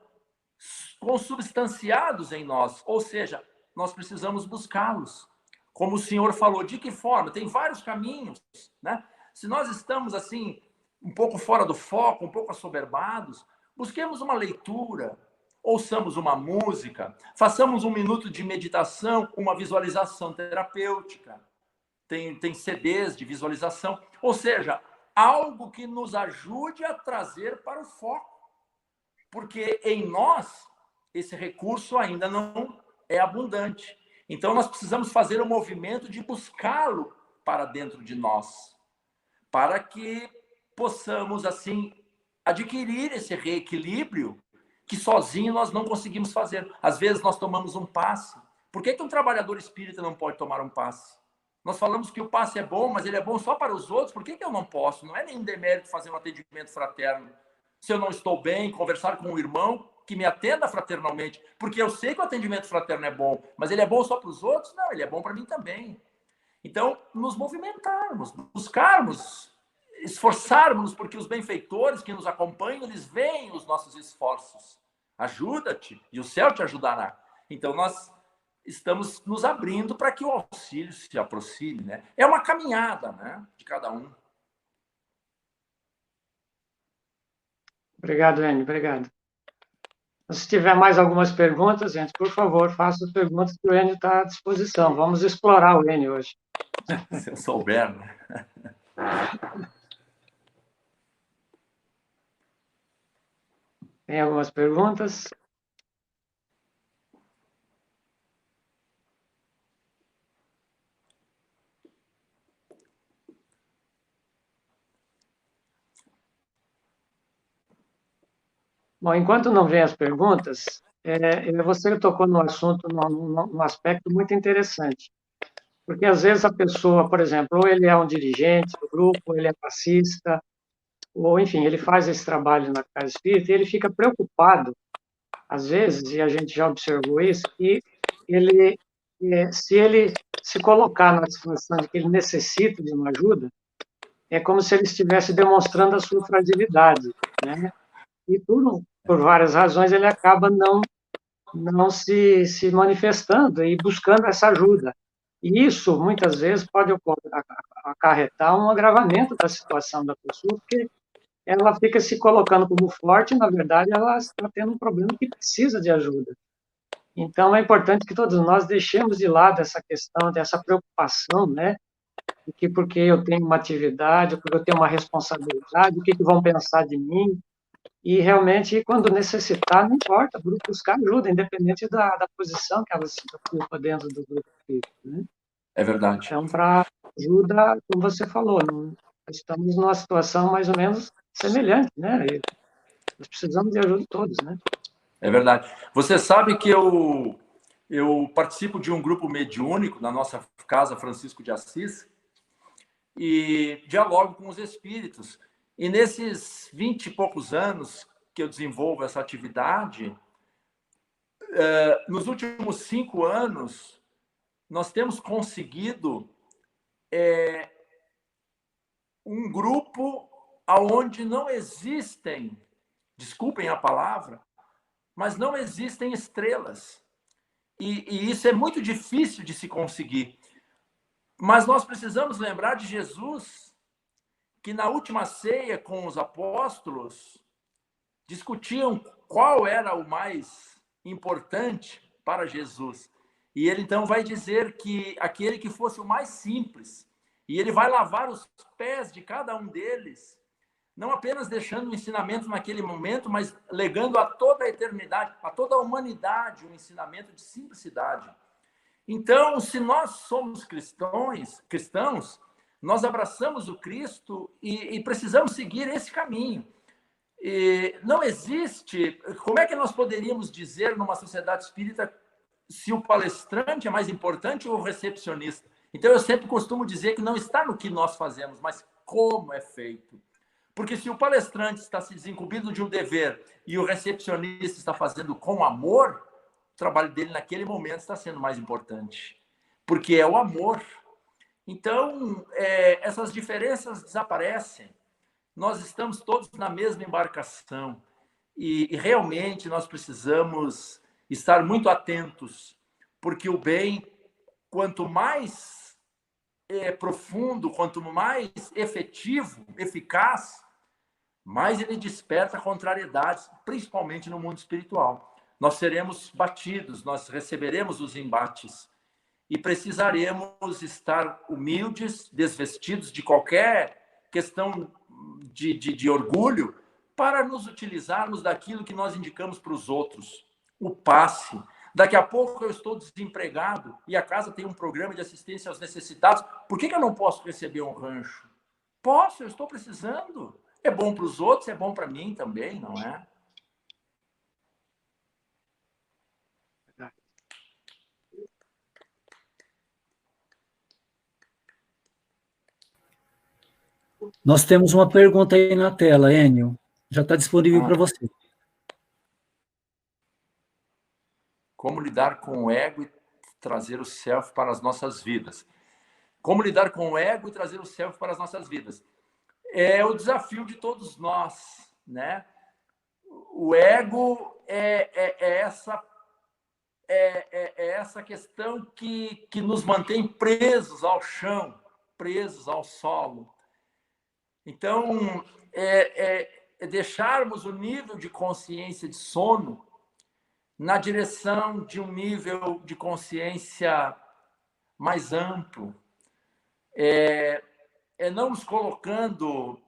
consubstanciados em nós, ou seja, nós precisamos buscá-los. Como o senhor falou, de que forma? Tem vários caminhos, né? Se nós estamos assim, um pouco fora do foco, um pouco assoberbados, busquemos uma leitura, ouçamos uma música, façamos 1 minuto de meditação, uma visualização terapêutica. Tem CDs de visualização, ou seja, algo que nos ajude a trazer para o foco. Porque em nós, esse recurso ainda não é abundante. Então, nós precisamos fazer um movimento de buscá-lo para dentro de nós, para que possamos, assim, adquirir esse reequilíbrio que sozinho nós não conseguimos fazer. Às vezes, nós tomamos um passe. Por que um trabalhador espírita não pode tomar um passe? Nós falamos que o passe é bom, mas ele é bom só para os outros. Por que eu não posso? Não é nenhum demérito fazer um atendimento fraterno. Se eu não estou bem, conversar com um irmão que me atenda fraternalmente, porque eu sei que o atendimento fraterno é bom, mas ele é bom só para os outros? Não, ele é bom para mim também. Então, nos movimentarmos, buscarmos, esforçarmos, porque os benfeitores que nos acompanham, eles veem os nossos esforços. Ajuda-te e o céu te ajudará. Então, nós estamos nos abrindo para que o auxílio se aproxime, né? É uma caminhada, né, de cada um. Obrigado, Enio, obrigado. Se tiver mais algumas perguntas, gente, por favor, faça as perguntas que o Enio está à disposição. Vamos explorar o Enio hoje. Se eu souber, né? Tem algumas perguntas? Bom, enquanto não vem as perguntas, você tocou no assunto, num aspecto muito interessante. Porque, às vezes, a pessoa, por exemplo, ou ele é um dirigente do grupo, ou ele é passista, ou, enfim, ele faz esse trabalho na casa espírita e ele fica preocupado, às vezes, e a gente já observou isso, que se ele se colocar na situação de que ele necessita de uma ajuda, é como se ele estivesse demonstrando a sua fragilidade, né? E por várias razões ele acaba não se manifestando e buscando essa ajuda. E isso, muitas vezes, pode acarretar um agravamento da situação da pessoa, porque ela fica se colocando como forte e, na verdade, ela está tendo um problema que precisa de ajuda. Então, é importante que todos nós deixemos de lado essa questão, dessa preocupação, né? De que porque eu tenho uma atividade, porque eu tenho uma responsabilidade, o que vão pensar de mim? E, realmente, quando necessitar, não importa, buscar ajuda, independente da posição que ela se ocupa dentro do grupo espírita, né? É verdade. Então, para ajuda, como você falou, estamos numa situação mais ou menos semelhante, né? E nós precisamos de ajuda de todos, né? É verdade. Você sabe que eu participo de um grupo mediúnico na nossa casa Francisco de Assis e dialogo com os espíritos. E nesses 20 e poucos anos que eu desenvolvo essa atividade, nos últimos 5 anos, nós temos conseguido um grupo onde não existem, desculpem a palavra, mas não existem estrelas. E isso é muito difícil de se conseguir. Mas nós precisamos lembrar de Jesus, que na última ceia com os apóstolos, discutiam qual era o mais importante para Jesus. E ele então vai dizer que aquele que fosse o mais simples, e ele vai lavar os pés de cada um deles, não apenas deixando o ensinamento naquele momento, mas legando a toda a eternidade, a toda a humanidade, um ensinamento de simplicidade. Então, se nós somos cristãos, nós abraçamos o Cristo e precisamos seguir esse caminho. E não existe... Como é que nós poderíamos dizer numa sociedade espírita se o palestrante é mais importante ou o recepcionista? Então, eu sempre costumo dizer que não está no que nós fazemos, mas como é feito. Porque se o palestrante está se desincumbindo de um dever e o recepcionista está fazendo com amor, o trabalho dele naquele momento está sendo mais importante. Porque é o amor. Então, essas diferenças desaparecem. Nós estamos todos na mesma embarcação. E realmente nós precisamos estar muito atentos, porque o bem, quanto mais profundo, quanto mais efetivo, eficaz, mais ele desperta contrariedades, principalmente no mundo espiritual. Nós seremos batidos, nós receberemos os embates e precisaremos estar humildes, desvestidos de qualquer questão de orgulho, para nos utilizarmos daquilo que nós indicamos para os outros, o passe. Daqui a pouco eu estou desempregado e a casa tem um programa de assistência aos necessitados. Por que eu não posso receber um rancho? Posso, eu estou precisando. É bom para os outros, é bom para mim também, não é? Nós temos uma pergunta aí na tela, Enio. Já está disponível para você. Como lidar com o ego e trazer o self para as nossas vidas? Como lidar com o ego e trazer o self para as nossas vidas? É o desafio de todos nós, né? O ego é essa questão que nos mantém presos ao chão, presos ao solo. Então, deixarmos o nível de consciência de sono na direção de um nível de consciência mais amplo. Não nos colocando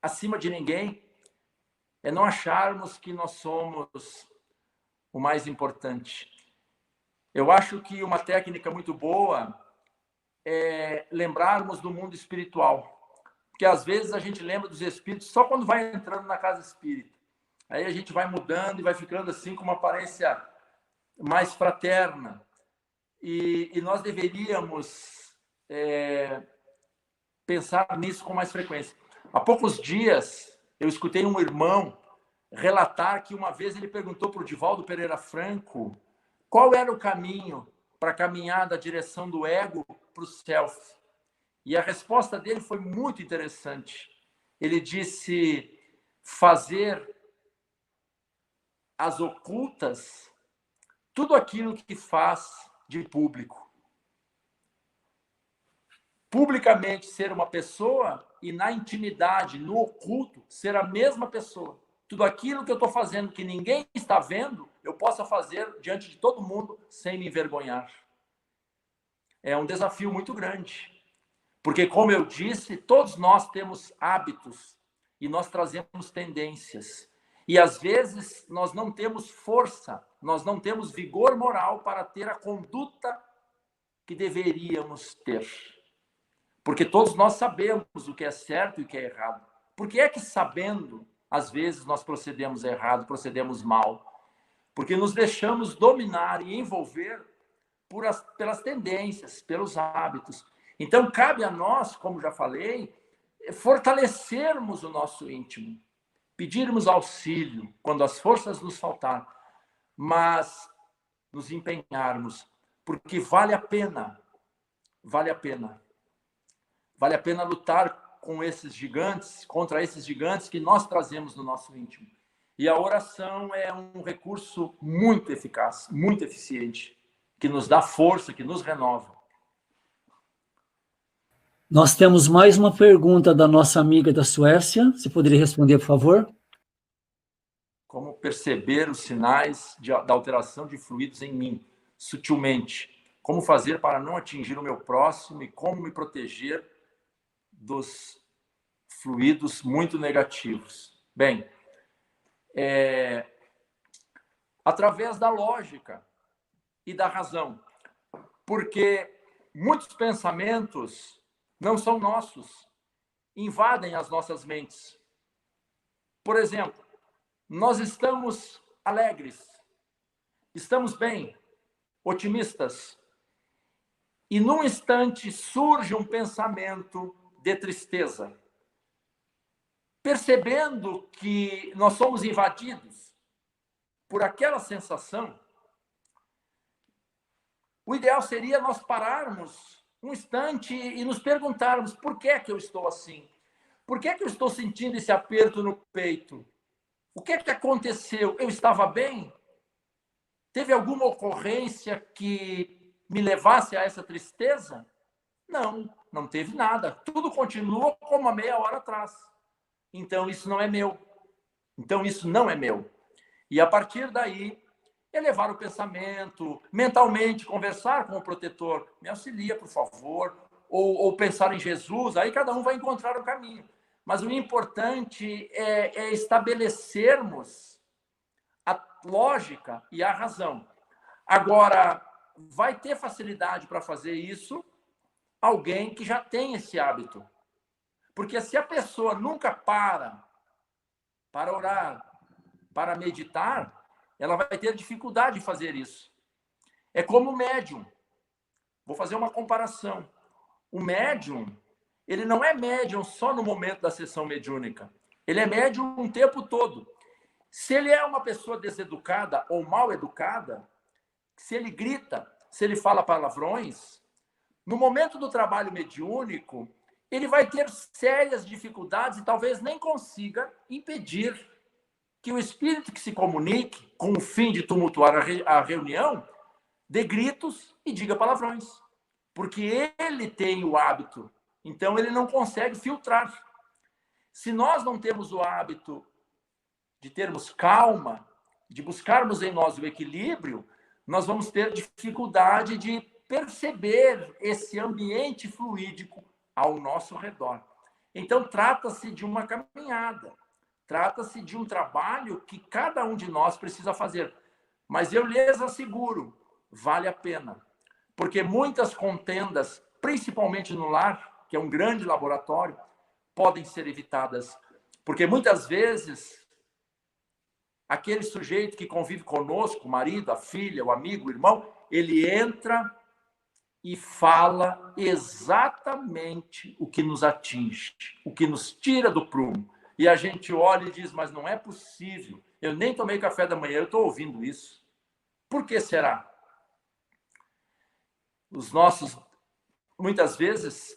acima de ninguém, é não acharmos que nós somos o mais importante. Eu acho que uma técnica muito boa é lembrarmos do mundo espiritual, porque às vezes a gente lembra dos espíritos só quando vai entrando na casa espírita. Aí a gente vai mudando e vai ficando assim com uma aparência mais fraterna. E nós deveríamos pensar nisso com mais frequência. Há poucos dias, eu escutei um irmão relatar que uma vez ele perguntou para o Divaldo Pereira Franco qual era o caminho para caminhar da direção do ego para o self. E a resposta dele foi muito interessante. Ele disse: fazer às ocultas tudo aquilo que faz de público. Publicamente ser uma pessoa e na intimidade, no oculto, ser a mesma pessoa. Tudo aquilo que eu estou fazendo que ninguém está vendo, eu possa fazer diante de todo mundo sem me envergonhar. É um desafio muito grande. Porque, como eu disse, todos nós temos hábitos e nós trazemos tendências. E, às vezes, nós não temos força, nós não temos vigor moral para ter a conduta que deveríamos ter. Porque todos nós sabemos o que é certo e o que é errado. Por que é que, sabendo, às vezes nós procedemos errado, procedemos mal? Porque nos deixamos dominar e envolver pelas tendências, pelos hábitos. Então, cabe a nós, como já falei, fortalecermos o nosso íntimo, pedirmos auxílio quando as forças nos faltarem, mas nos empenharmos, porque vale a pena lutar com esses gigantes, contra esses gigantes que nós trazemos no nosso íntimo. E a oração é um recurso muito eficaz, muito eficiente, que nos dá força, que nos renova. Nós temos mais uma pergunta da nossa amiga da Suécia. Você poderia responder, por favor? Como perceber os sinais da alteração de fluidos em mim? sutilmente. Como fazer para não atingir o meu próximo e como me proteger dos fluidos muito negativos. Bem, através da lógica e da razão, porque muitos pensamentos não são nossos, invadem as nossas mentes. Por exemplo, nós estamos alegres, estamos bem, otimistas, e num instante surge um pensamento de tristeza. Percebendo que nós somos invadidos por aquela sensação, o ideal seria nós pararmos um instante e nos perguntarmos: por que é que eu estou assim? Por que é que eu estou sentindo esse aperto no peito? O que é que aconteceu? Eu estava bem? Teve alguma ocorrência que me levasse a essa tristeza? Não, não teve nada. Tudo continua como há meia hora atrás. Então, isso não é meu. Então, isso não é meu. E, a partir daí, elevar o pensamento, mentalmente, conversar com o protetor. Me auxilia, por favor. Ou pensar em Jesus. Aí, cada um vai encontrar o caminho. Mas o importante é estabelecermos a lógica e a razão. Agora, vai ter facilidade para fazer isso alguém que já tem esse hábito. Porque se a pessoa nunca para orar, para meditar, ela vai ter dificuldade de fazer isso. É como o médium. Vou fazer uma comparação. O médium, ele não é médium só no momento da sessão mediúnica. Ele é médium o tempo todo. Se ele é uma pessoa deseducada ou mal educada, se ele grita, se ele fala palavrões, no momento do trabalho mediúnico, ele vai ter sérias dificuldades e talvez nem consiga impedir que o espírito que se comunique com o fim de tumultuar a reunião dê gritos e diga palavrões. Porque ele tem o hábito, então ele não consegue filtrar. Se nós não temos o hábito de termos calma, de buscarmos em nós o equilíbrio, nós vamos ter dificuldade de perceber esse ambiente fluídico ao nosso redor. Então, trata-se de uma caminhada, trata-se de um trabalho que cada um de nós precisa fazer. Mas eu lhes asseguro, vale a pena. Porque muitas contendas, principalmente no lar, que é um grande laboratório, podem ser evitadas. Porque muitas vezes, aquele sujeito que convive conosco, o marido, a filha, o amigo, o irmão, ele entra e fala exatamente o que nos atinge, o que nos tira do prumo. E a gente olha e diz, mas não é possível. Eu nem tomei café da manhã, eu estou ouvindo isso. Por que será? Os nossos, muitas vezes,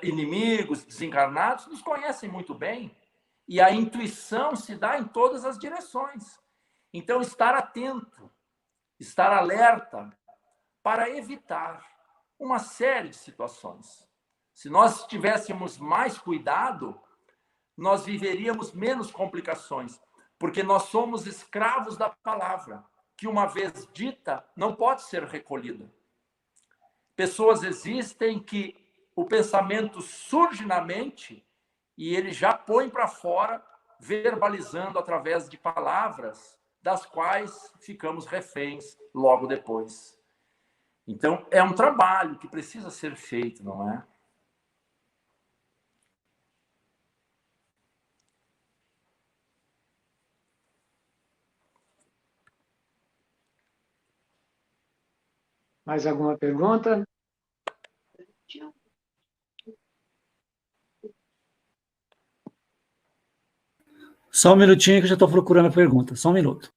inimigos, desencarnados, nos conhecem muito bem. E a intuição se dá em todas as direções. Então, estar atento, estar alerta para evitar uma série de situações. Se nós tivéssemos mais cuidado, nós viveríamos menos complicações, porque nós somos escravos da palavra, que uma vez dita, não pode ser recolhida. Pessoas existem que o pensamento surge na mente e ele já põe para fora, verbalizando através de palavras, das quais ficamos reféns logo depois. Então, é um trabalho que precisa ser feito, não é? Mais alguma pergunta? Só um minutinho que eu já estou procurando a pergunta. Só um minuto.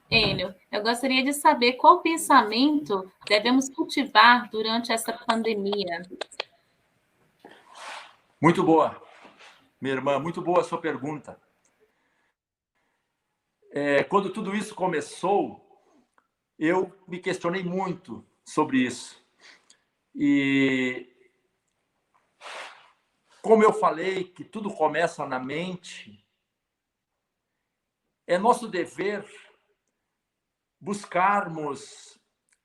Enio, eu gostaria de saber qual pensamento devemos cultivar durante essa pandemia. Muito boa, minha irmã, muito boa a sua pergunta. Quando tudo isso começou, eu me questionei muito sobre isso. E como eu falei que tudo começa na mente, é nosso dever buscarmos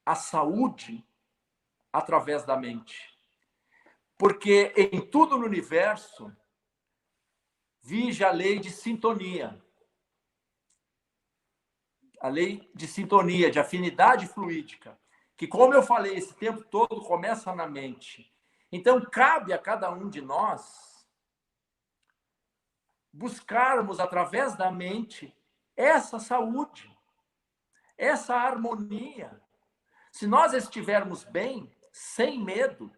a saúde através da mente. Porque em tudo no universo vige a lei de sintonia. A lei de sintonia, de afinidade fluídica, que, como eu falei, esse tempo todo começa na mente. Então, cabe a cada um de nós buscarmos, através da mente, essa saúde, essa harmonia. Se nós estivermos bem, sem medo,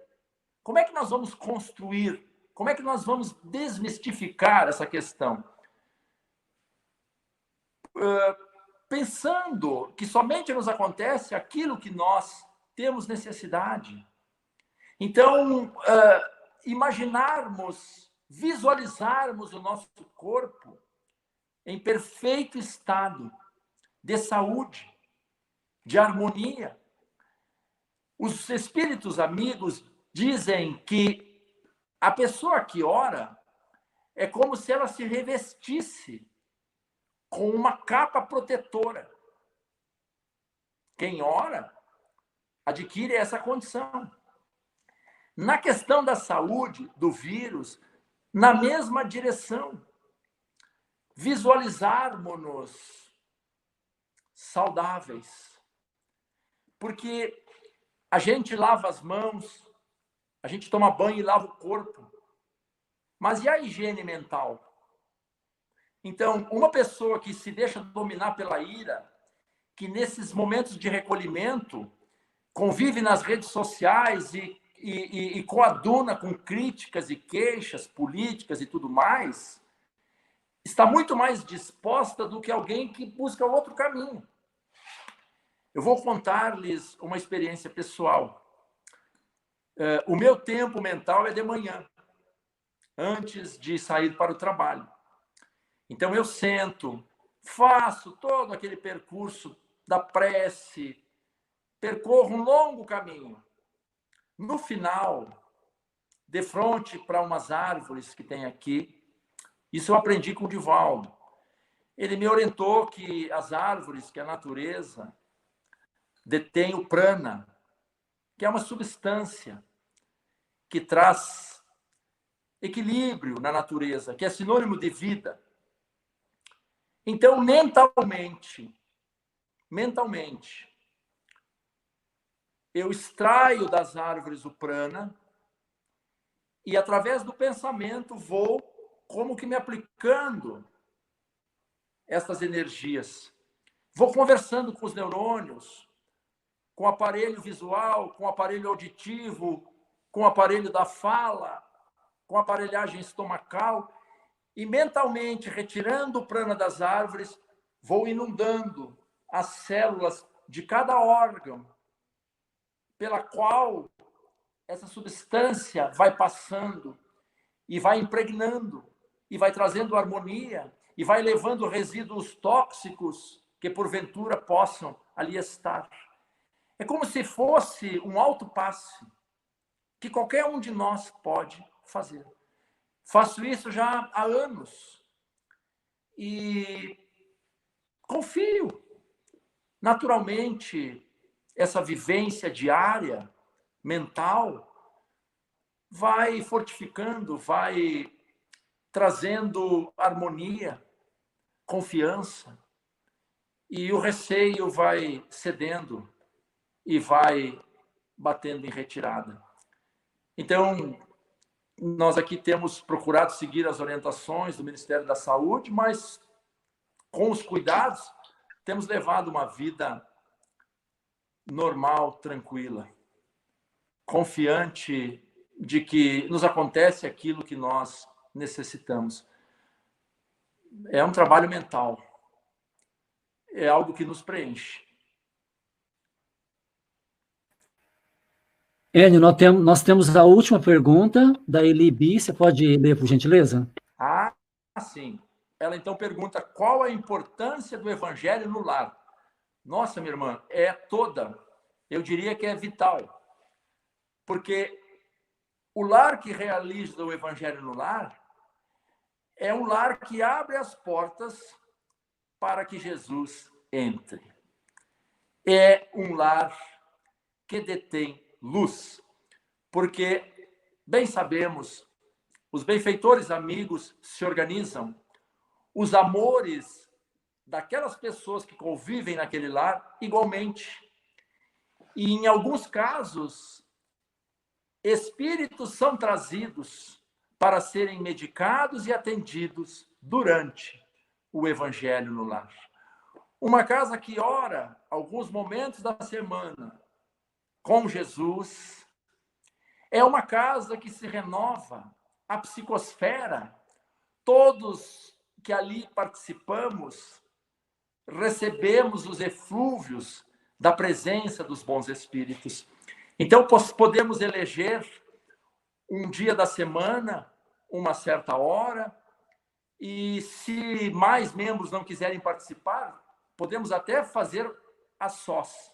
como é que nós vamos construir? Como é que nós vamos desmistificar essa questão? Pensando que somente nos acontece aquilo que nós temos necessidade. Então, imaginarmos, visualizarmos o nosso corpo em perfeito estado de saúde, de harmonia. Os espíritos amigos dizem que a pessoa que ora é como se ela se revestisse com uma capa protetora. Quem ora adquire essa condição. Na questão da saúde, do vírus, na mesma direção. Visualizarmos-nos saudáveis. Porque a gente lava as mãos, a gente toma banho e lava o corpo. Mas e a higiene mental? Então, uma pessoa que se deixa dominar pela ira, que nesses momentos de recolhimento convive nas redes sociais e coaduna com críticas e queixas políticas e tudo mais, está muito mais disposta do que alguém que busca outro caminho. Eu vou contar-lhes uma experiência pessoal. O meu tempo mental é de manhã, antes de sair para o trabalho. Então eu sento, faço todo aquele percurso da prece, percorro um longo caminho. No final, de frente para umas árvores que tem aqui, isso eu aprendi com o Divaldo. Ele me orientou que as árvores, que a natureza, detém o prana, que é uma substância que traz equilíbrio na natureza, que é sinônimo de vida. Então, mentalmente, eu extraio das árvores o prana e, através do pensamento, vou como que me aplicando essas energias. Vou conversando com os neurônios, com o aparelho visual, com o aparelho auditivo, com o aparelho da fala, com a aparelhagem estomacal, e mentalmente, retirando o prana das árvores, vou inundando as células de cada órgão, pela qual essa substância vai passando e vai impregnando, e vai trazendo harmonia, e vai levando resíduos tóxicos que, porventura, possam ali estar. É como se fosse um autopasse que qualquer um de nós pode fazer. Faço isso já há anos e confio. Naturalmente, essa vivência diária, mental, vai fortificando, vai trazendo harmonia, confiança, e o receio vai cedendo e vai batendo em retirada. Então, nós aqui temos procurado seguir as orientações do Ministério da Saúde, mas com os cuidados, temos levado uma vida normal, tranquila, confiante de que nos acontece aquilo que nós necessitamos. É um trabalho mental. é algo que nos preenche. Enio, nós temos a última pergunta da Elibi. Você pode ler, por gentileza? Ah, sim. Ela então pergunta qual a importância do evangelho no lar. Nossa, minha irmã, é toda. Eu diria que é vital. Porque o lar que realiza o evangelho no lar é um lar que abre as portas para que Jesus entre. É um lar que detém luz. Porque, bem sabemos, os benfeitores amigos se organizam, os amores daquelas pessoas que convivem naquele lar, igualmente. E, em alguns casos, espíritos são trazidos para serem medicados e atendidos durante o evangelho no lar. Uma casa que ora alguns momentos da semana com Jesus é uma casa que se renova a psicosfera. Todos que ali participamos recebemos os eflúvios da presença dos bons espíritos. Então, podemos eleger um dia da semana, uma certa hora, e se mais membros não quiserem participar, podemos até fazer a sós.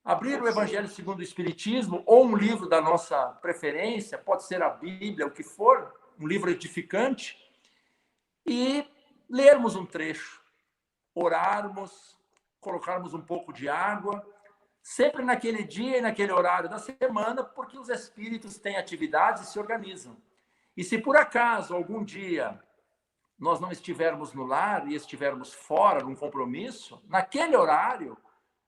Abrir o Evangelho segundo o Espiritismo, ou um livro da nossa preferência, pode ser a Bíblia, o que for, um livro edificante, e lermos um trecho, orarmos, colocarmos um pouco de água, sempre naquele dia e naquele horário da semana, porque os espíritos têm atividades e se organizam. E se por acaso algum dia nós não estivermos no lar e estivermos fora, num compromisso, naquele horário,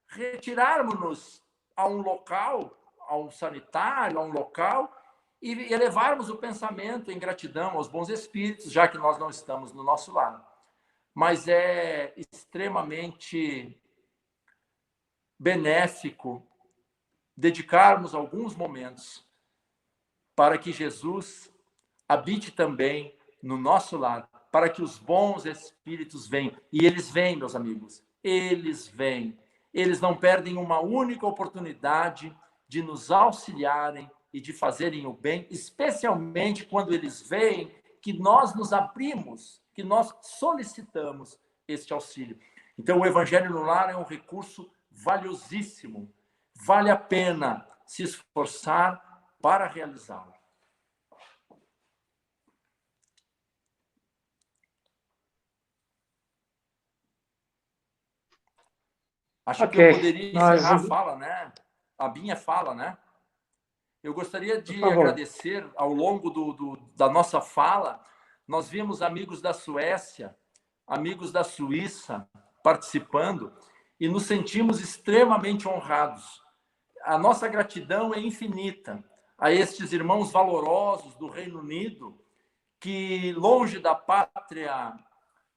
retirarmos-nos a um local, a um sanitário, a um local, e elevarmos o pensamento em gratidão aos bons espíritos, já que nós não estamos no nosso lar. Mas é extremamente benéfico dedicarmos alguns momentos para que Jesus habite também no nosso lar, para que os bons espíritos venham. E eles vêm, meus amigos, eles vêm. Eles não perdem uma única oportunidade de nos auxiliarem e de fazerem o bem, especialmente quando eles veem que nós nos abrimos, que nós solicitamos este auxílio. Então, o Evangelho no Lar é um recurso valiosíssimo. Vale a pena se esforçar para realizá-lo. Acho que eu poderia encerrar a fala, né? A minha fala, né? Eu gostaria de agradecer, ao longo da nossa fala, nós vimos amigos da Suécia, amigos da Suíça participando e nos sentimos extremamente honrados. A nossa gratidão é infinita a estes irmãos valorosos do Reino Unido que, longe da pátria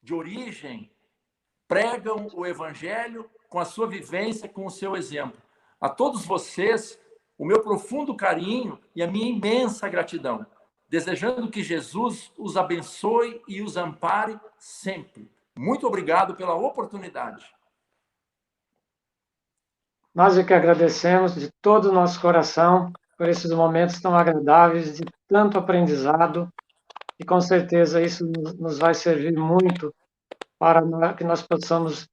de origem, pregam o Evangelho com a sua vivência, com o seu exemplo. A todos vocês, o meu profundo carinho e a minha imensa gratidão, desejando que Jesus os abençoe e os ampare sempre. Muito obrigado pela oportunidade. Nós é que agradecemos de todo o nosso coração por esses momentos tão agradáveis, de tanto aprendizado, e com certeza isso nos vai servir muito para que nós possamos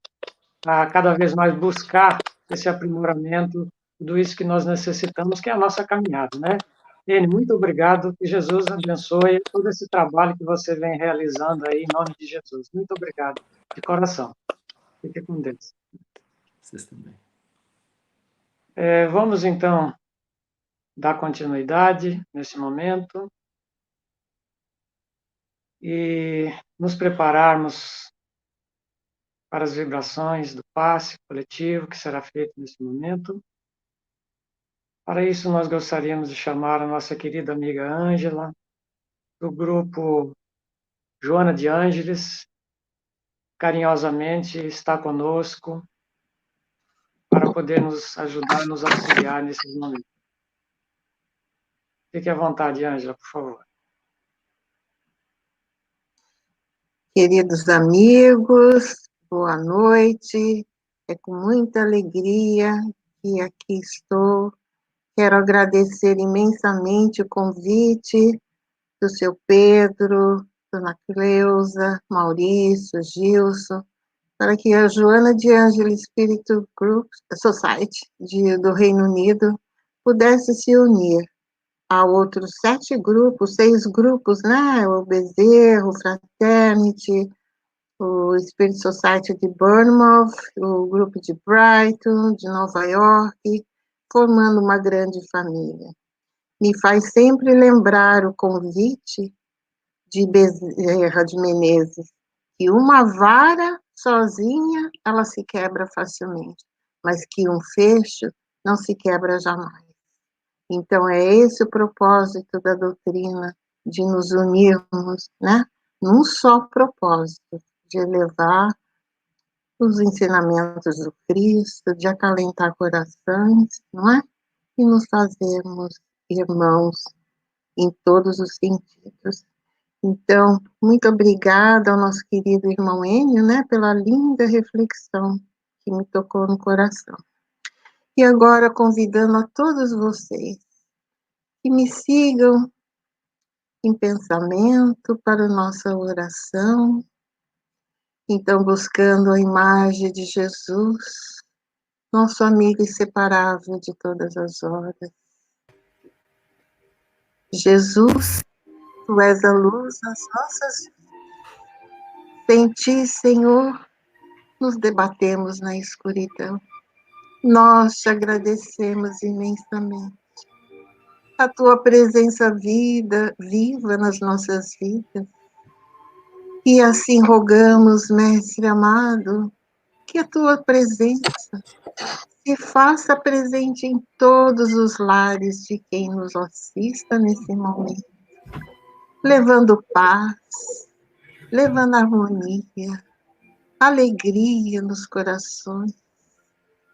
cada vez mais buscar esse aprimoramento, tudo isso que nós necessitamos, que é a nossa caminhada, né? Ene, muito obrigado, que Jesus abençoe todo esse trabalho que você vem realizando aí, em nome de Jesus. Muito obrigado, de coração. Fique com Deus. Vocês também. Vamos, então, dar continuidade nesse momento e nos prepararmos para as vibrações do passe coletivo que será feito nesse momento. Para isso, nós gostaríamos de chamar a nossa querida amiga Ângela, do grupo Joana de Ângeles, carinhosamente está conosco para poder nos ajudar, nos auxiliar nesses momentos. Fique à vontade, Ângela, por favor. Queridos amigos, Boa noite, é com muita alegria que aqui estou. Quero agradecer imensamente o convite do seu Pedro, Dona Cleusa, Maurício, Gilson, para que a Joana de Ângeles Espírito Group Society do Reino Unido pudesse se unir a outros 7 grupos, 6 grupos, né? O Bezerro, o Fraternity, o Spirit Society de Bournemouth, o grupo de Brighton, de Nova York, formando uma grande família. Me faz sempre lembrar o convite de Bezerra de Menezes, que uma vara sozinha, ela se quebra facilmente, mas que um fecho não se quebra jamais. Então, é esse o propósito da doutrina, de nos unirmos, né? Num só propósito, de elevar os ensinamentos do Cristo, de acalentar corações, não é? E nos fazermos irmãos em todos os sentidos. Então, muito obrigada ao nosso querido irmão Enio, né, pela linda reflexão que me tocou no coração. E agora, convidando a todos vocês que me sigam em pensamento para a nossa oração. Então, buscando a imagem de Jesus, nosso amigo inseparável de todas as horas. Jesus, tu és a luz das nossas vidas. Sem ti, Senhor, nos debatemos na escuridão. Nós te agradecemos imensamente. A tua presença viva nas nossas vidas. E assim rogamos, Mestre amado, que a tua presença se faça presente em todos os lares de quem nos assista nesse momento, levando paz, levando harmonia, alegria nos corações.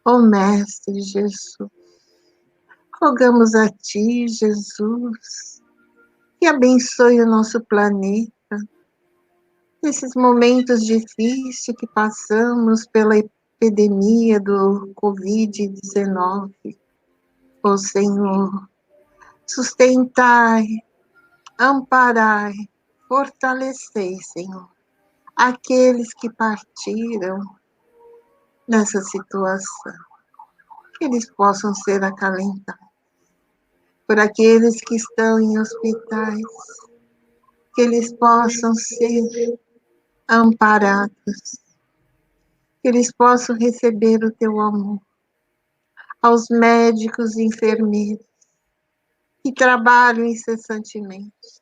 Ó Mestre Jesus, rogamos a ti, Jesus, que abençoe o nosso planeta, nesses momentos difíceis que passamos pela epidemia do Covid-19. Ó Senhor, sustentai, amparai, fortalecei, Senhor, aqueles que partiram nessa situação, que eles possam ser acalentados, por aqueles que estão em hospitais, que eles possam ser amparados, que eles possam receber o teu amor, aos médicos e enfermeiros que trabalham incessantemente,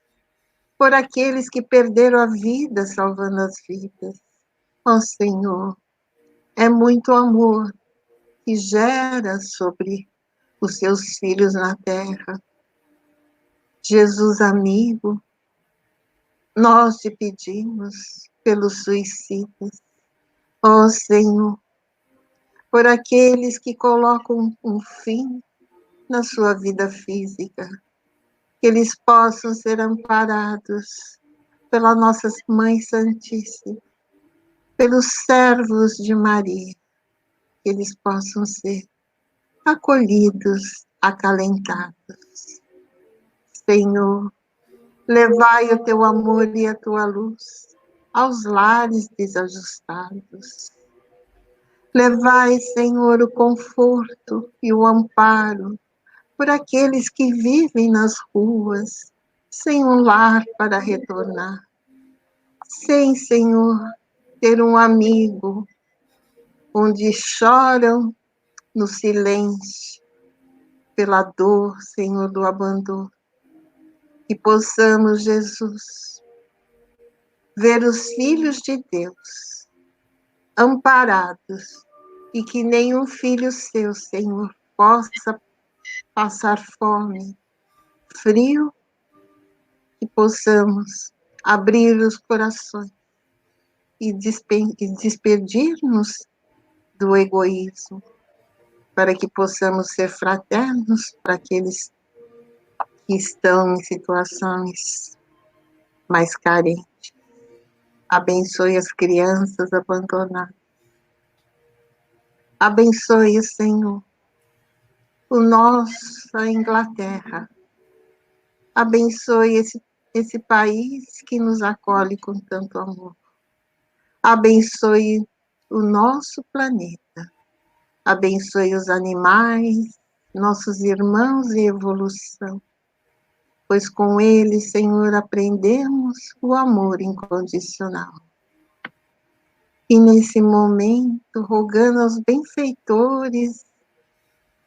por aqueles que perderam a vida salvando as vidas. Ó Senhor, é muito amor que gera sobre os seus filhos na terra. Jesus amigo, nós te pedimos pelos suicidas. Ó Senhor, por aqueles que colocam um fim na sua vida física, que eles possam ser amparados pela nossa Mãe Santíssima, pelos servos de Maria, que eles possam ser acolhidos, acalentados. Senhor, levai o teu amor e a tua luz aos lares desajustados. Levai, Senhor, o conforto e o amparo por aqueles que vivem nas ruas, sem um lar para retornar, sem, Senhor, ter um amigo, onde choram no silêncio, pela dor, Senhor, do abandono. Que possamos, Jesus, ver os filhos de Deus amparados e que nenhum filho seu, Senhor, possa passar fome, frio, que possamos abrir os corações e despedir-nos do egoísmo, para que possamos ser fraternos para aqueles que estão em situações mais carentes. Abençoe as crianças abandonadas. Abençoe, Senhor, nossa Inglaterra. Abençoe esse país que nos acolhe com tanto amor. Abençoe o nosso planeta. Abençoe os animais, nossos irmãos em evolução. Pois com eles, Senhor, aprendemos o amor incondicional. E nesse momento, rogando aos benfeitores,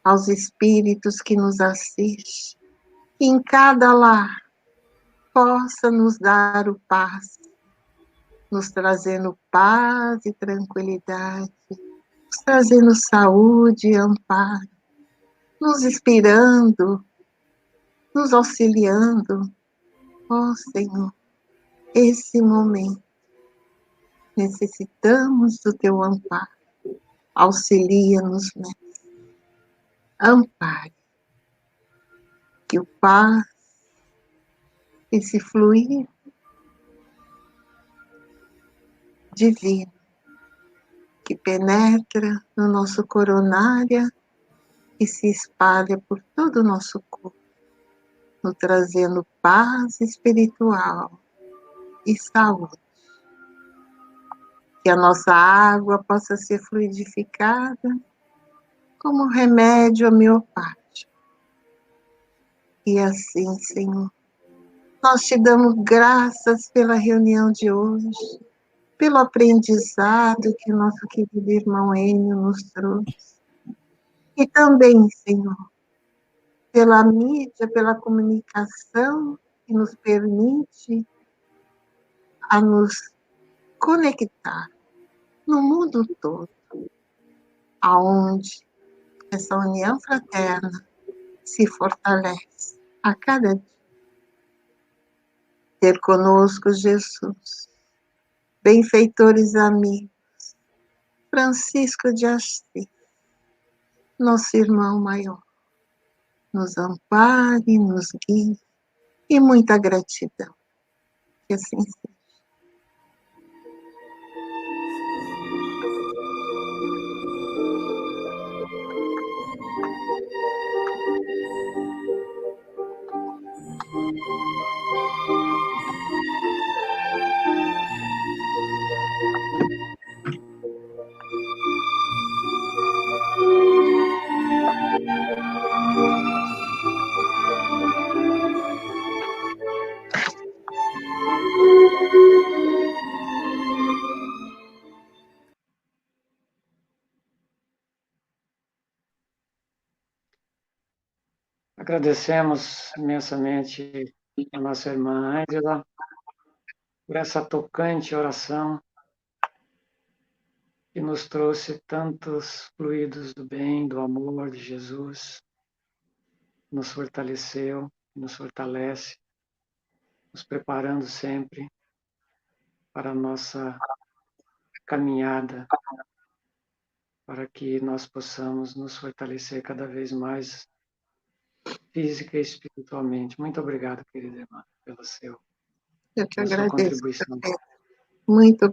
aos espíritos que nos assistem, que em cada lar possa nos dar o paz, nos trazendo paz e tranquilidade, nos trazendo saúde e amparo, nos inspirando, nos auxiliando. Ó Senhor, esse momento, necessitamos do teu amparo. Auxilia-nos, Mestre. Ampare. Que o paz, esse fluir divino, que penetra no nosso coronária e se espalha por todo o nosso corpo, nos trazendo paz espiritual e saúde. Que a nossa água possa ser fluidificada como remédio homeopático. E assim, Senhor, nós te damos graças pela reunião de hoje, pelo aprendizado que o nosso querido irmão Enio nos trouxe. E também, Senhor, pela mídia, pela comunicação que nos permite a nos conectar no mundo todo, aonde essa união fraterna se fortalece a cada dia. Ter conosco Jesus, benfeitores amigos, Francisco de Assis, nosso irmão maior, nos ampare, nos guie, e muita gratidão. Que assim seja. Agradecemos imensamente a nossa irmã Ângela por essa tocante oração que nos trouxe tantos fluidos do bem, do amor de Jesus, nos fortaleceu, nos fortalece, nos preparando sempre para a nossa caminhada, para que nós possamos nos fortalecer cada vez mais física e espiritualmente. Muito obrigado, querida irmã, pela sua agradeço, contribuição. Muito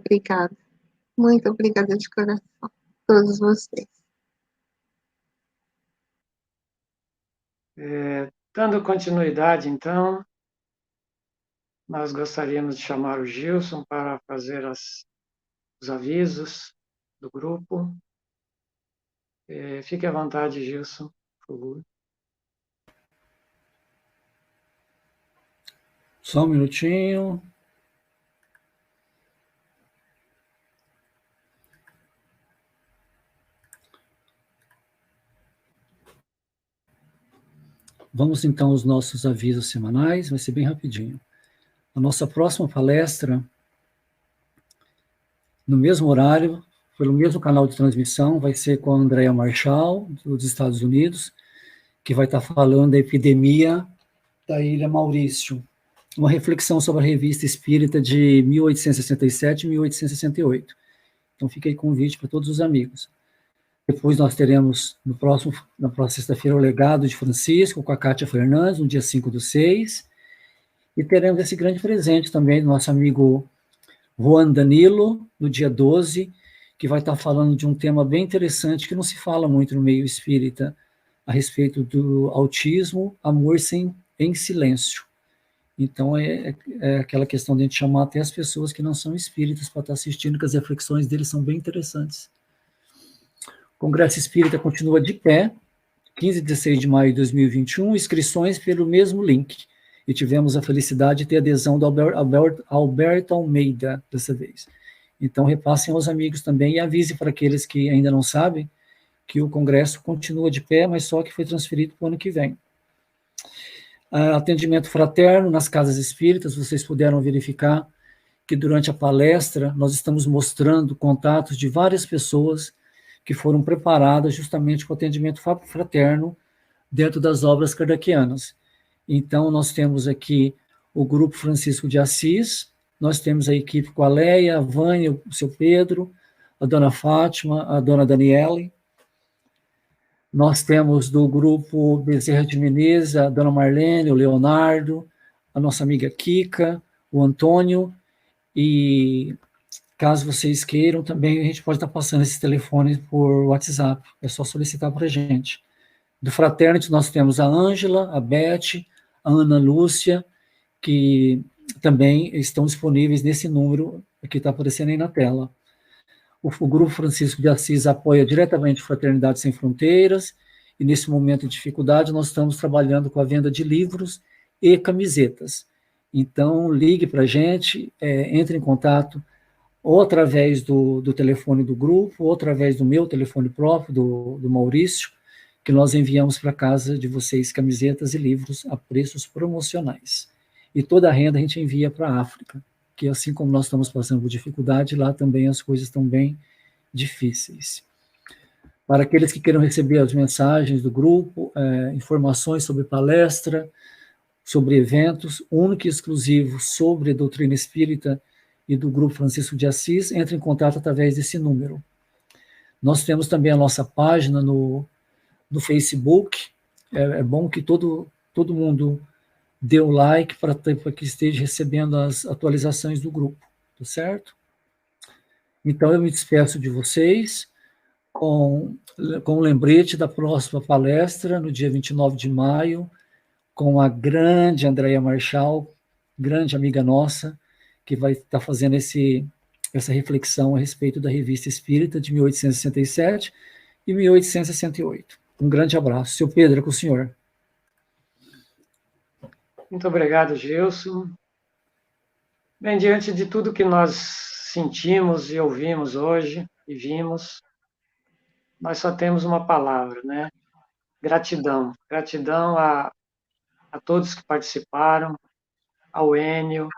obrigada de coração a todos vocês. Dando continuidade, então, nós gostaríamos de chamar o Gilson para fazer os avisos do grupo. Fique à vontade, Gilson, por favor. Só um minutinho. Vamos então aos nossos avisos semanais, vai ser bem rapidinho. A nossa próxima palestra, no mesmo horário, pelo mesmo canal de transmissão, vai ser com a Andrea Marshall, dos Estados Unidos, que vai estar falando da epidemia da Ilha Maurício, uma reflexão sobre a Revista Espírita de 1867 e 1868. Então fica aí convite para todos os amigos. Depois nós teremos, na próxima sexta-feira, o Legado de Francisco, com a Kátia Fernandes, no dia 5/6, e teremos esse grande presente também do nosso amigo Juan Danilo, no dia 12, que vai estar falando de um tema bem interessante que não se fala muito no meio espírita, a respeito do autismo, amor em silêncio. Então, é aquela questão de a gente chamar até as pessoas que não são espíritas para estar assistindo, que as reflexões deles são bem interessantes. O Congresso Espírita continua de pé, 15 e 16 de maio de 2021, inscrições pelo mesmo link. E tivemos a felicidade de ter adesão do Alberto Almeida dessa vez. Então, repassem aos amigos também e avise para aqueles que ainda não sabem que o Congresso continua de pé, mas só que foi transferido para o ano que vem. Atendimento fraterno nas casas espíritas, vocês puderam verificar que durante a palestra nós estamos mostrando contatos de várias pessoas que foram preparadas justamente com atendimento fraterno dentro das obras kardecianas. Então, nós temos aqui o Grupo Francisco de Assis, nós temos a equipe com a Leia, a Vânia, o seu Pedro, a dona Fátima, a dona Daniele. Nós temos do Grupo Bezerra de Menezes, a dona Marlene, o Leonardo, a nossa amiga Kika, o Antônio, e caso vocês queiram, também a gente pode estar passando esses telefones por WhatsApp, é só solicitar para a gente. Do Fraternity, nós temos a Ângela, a Beth, a Ana Lúcia, que também estão disponíveis nesse número que está aparecendo aí na tela. O Grupo Francisco de Assis apoia diretamente Fraternidade Sem Fronteiras, e nesse momento de dificuldade nós estamos trabalhando com a venda de livros e camisetas. Então, ligue para a gente, entre em contato, ou através do telefone do grupo, ou através do meu telefone próprio, do Maurício, que nós enviamos para casa de vocês camisetas e livros a preços promocionais. E toda a renda a gente envia para a África, que assim como nós estamos passando por dificuldade, lá também as coisas estão bem difíceis. Para aqueles que queiram receber as mensagens do grupo, informações sobre palestra, sobre eventos, único e exclusivo sobre a doutrina espírita e do Grupo Francisco de Assis, entre em contato através desse número. Nós temos também a nossa página no Facebook, é bom que todo mundo dê o like para que esteja recebendo as atualizações do grupo, tá certo? Então, eu me despeço de vocês com um lembrete da próxima palestra, no dia 29 de maio, com a grande Andréia Marchal, grande amiga nossa, que vai estar fazendo essa reflexão a respeito da Revista Espírita de 1867 e 1868. Um grande abraço. Seu Pedro, é com o senhor. Muito obrigado, Gilson. Bem, diante de tudo que nós sentimos e ouvimos hoje e vimos, nós só temos uma palavra, né? Gratidão. Gratidão a todos que participaram, ao Enio,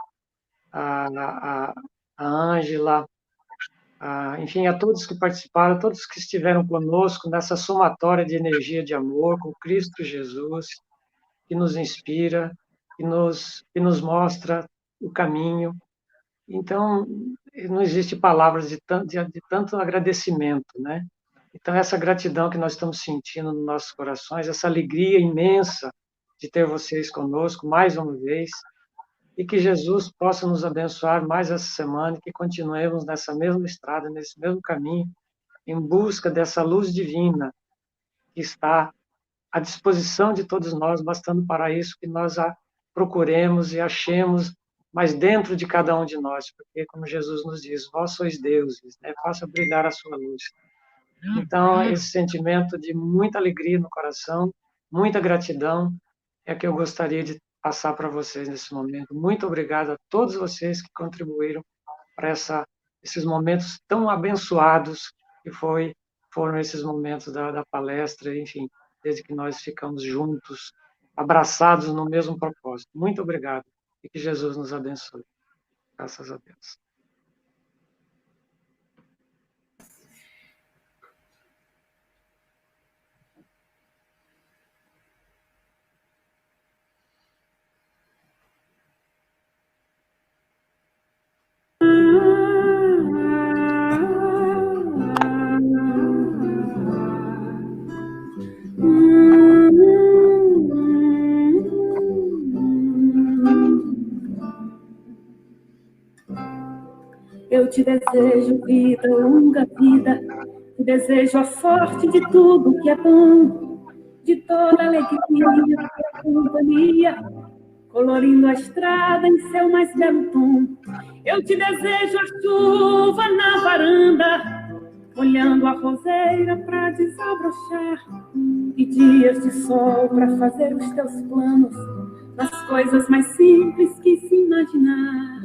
a Ângela, enfim, a todos que participaram, a todos que estiveram conosco nessa somatória de energia de amor com Cristo Jesus, que nos inspira, que nos mostra o caminho. Então, não existe palavras de tanto agradecimento, né? Então, essa gratidão que nós estamos sentindo nos nossos corações, essa alegria imensa de ter vocês conosco mais uma vez, e que Jesus possa nos abençoar mais essa semana, e que continuemos nessa mesma estrada, nesse mesmo caminho, em busca dessa luz divina que está à disposição de todos nós, bastando para isso que nós a procuremos e achemos, mas dentro de cada um de nós, porque, como Jesus nos diz, vós sois deuses, né? Faça brilhar a sua luz. Então, esse sentimento de muita alegria no coração, muita gratidão, é que eu gostaria de passar para vocês nesse momento. Muito obrigado a todos vocês que contribuíram para esses momentos tão abençoados que foram esses momentos da palestra, enfim, desde que nós ficamos juntos, abraçados no mesmo propósito. Muito obrigado e que Jesus nos abençoe. Graças a Deus. Eu te desejo vida, longa vida. Te desejo a sorte de tudo que é bom, de toda alegria, toda companhia, colorindo a estrada em seu mais belo tom. Eu te desejo a chuva na varanda, olhando a roseira pra desabrochar, e dias de sol pra fazer os teus planos, nas coisas mais simples que se imaginar.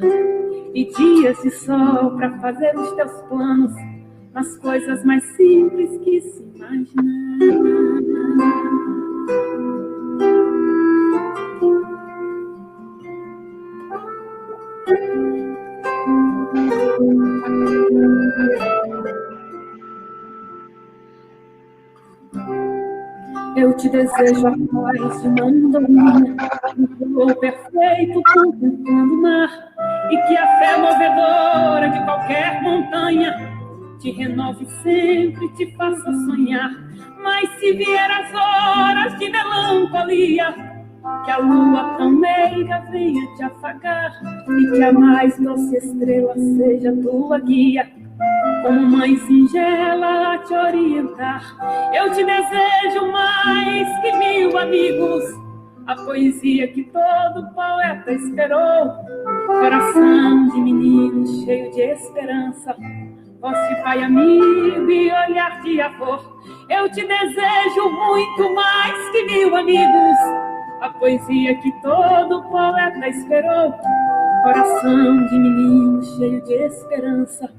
E dias de sol pra fazer os teus planos, nas coisas mais simples que se imaginar. Eu te desejo a paz de uma andorinha, um voo perfeito contemplando o mar, e que a fé movedora de qualquer montanha te renove sempre, te faça sonhar. Mas se vier as horas de melancolia, que a lua tão meiga venha te afagar, e que a mais doce estrela seja tua guia, como mãe singela a te orientar. Eu te desejo mais que 1000 amigos, a poesia que todo poeta esperou, coração de menino cheio de esperança, voz de pai amigo e olhar de amor. Eu te desejo muito mais que 1000 amigos, a poesia que todo poeta esperou, coração de menino cheio de esperança,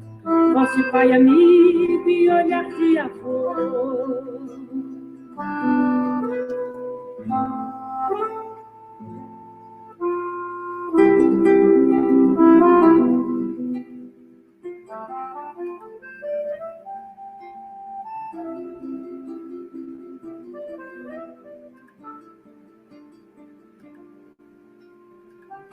voz de pai amigo e olhar de amor.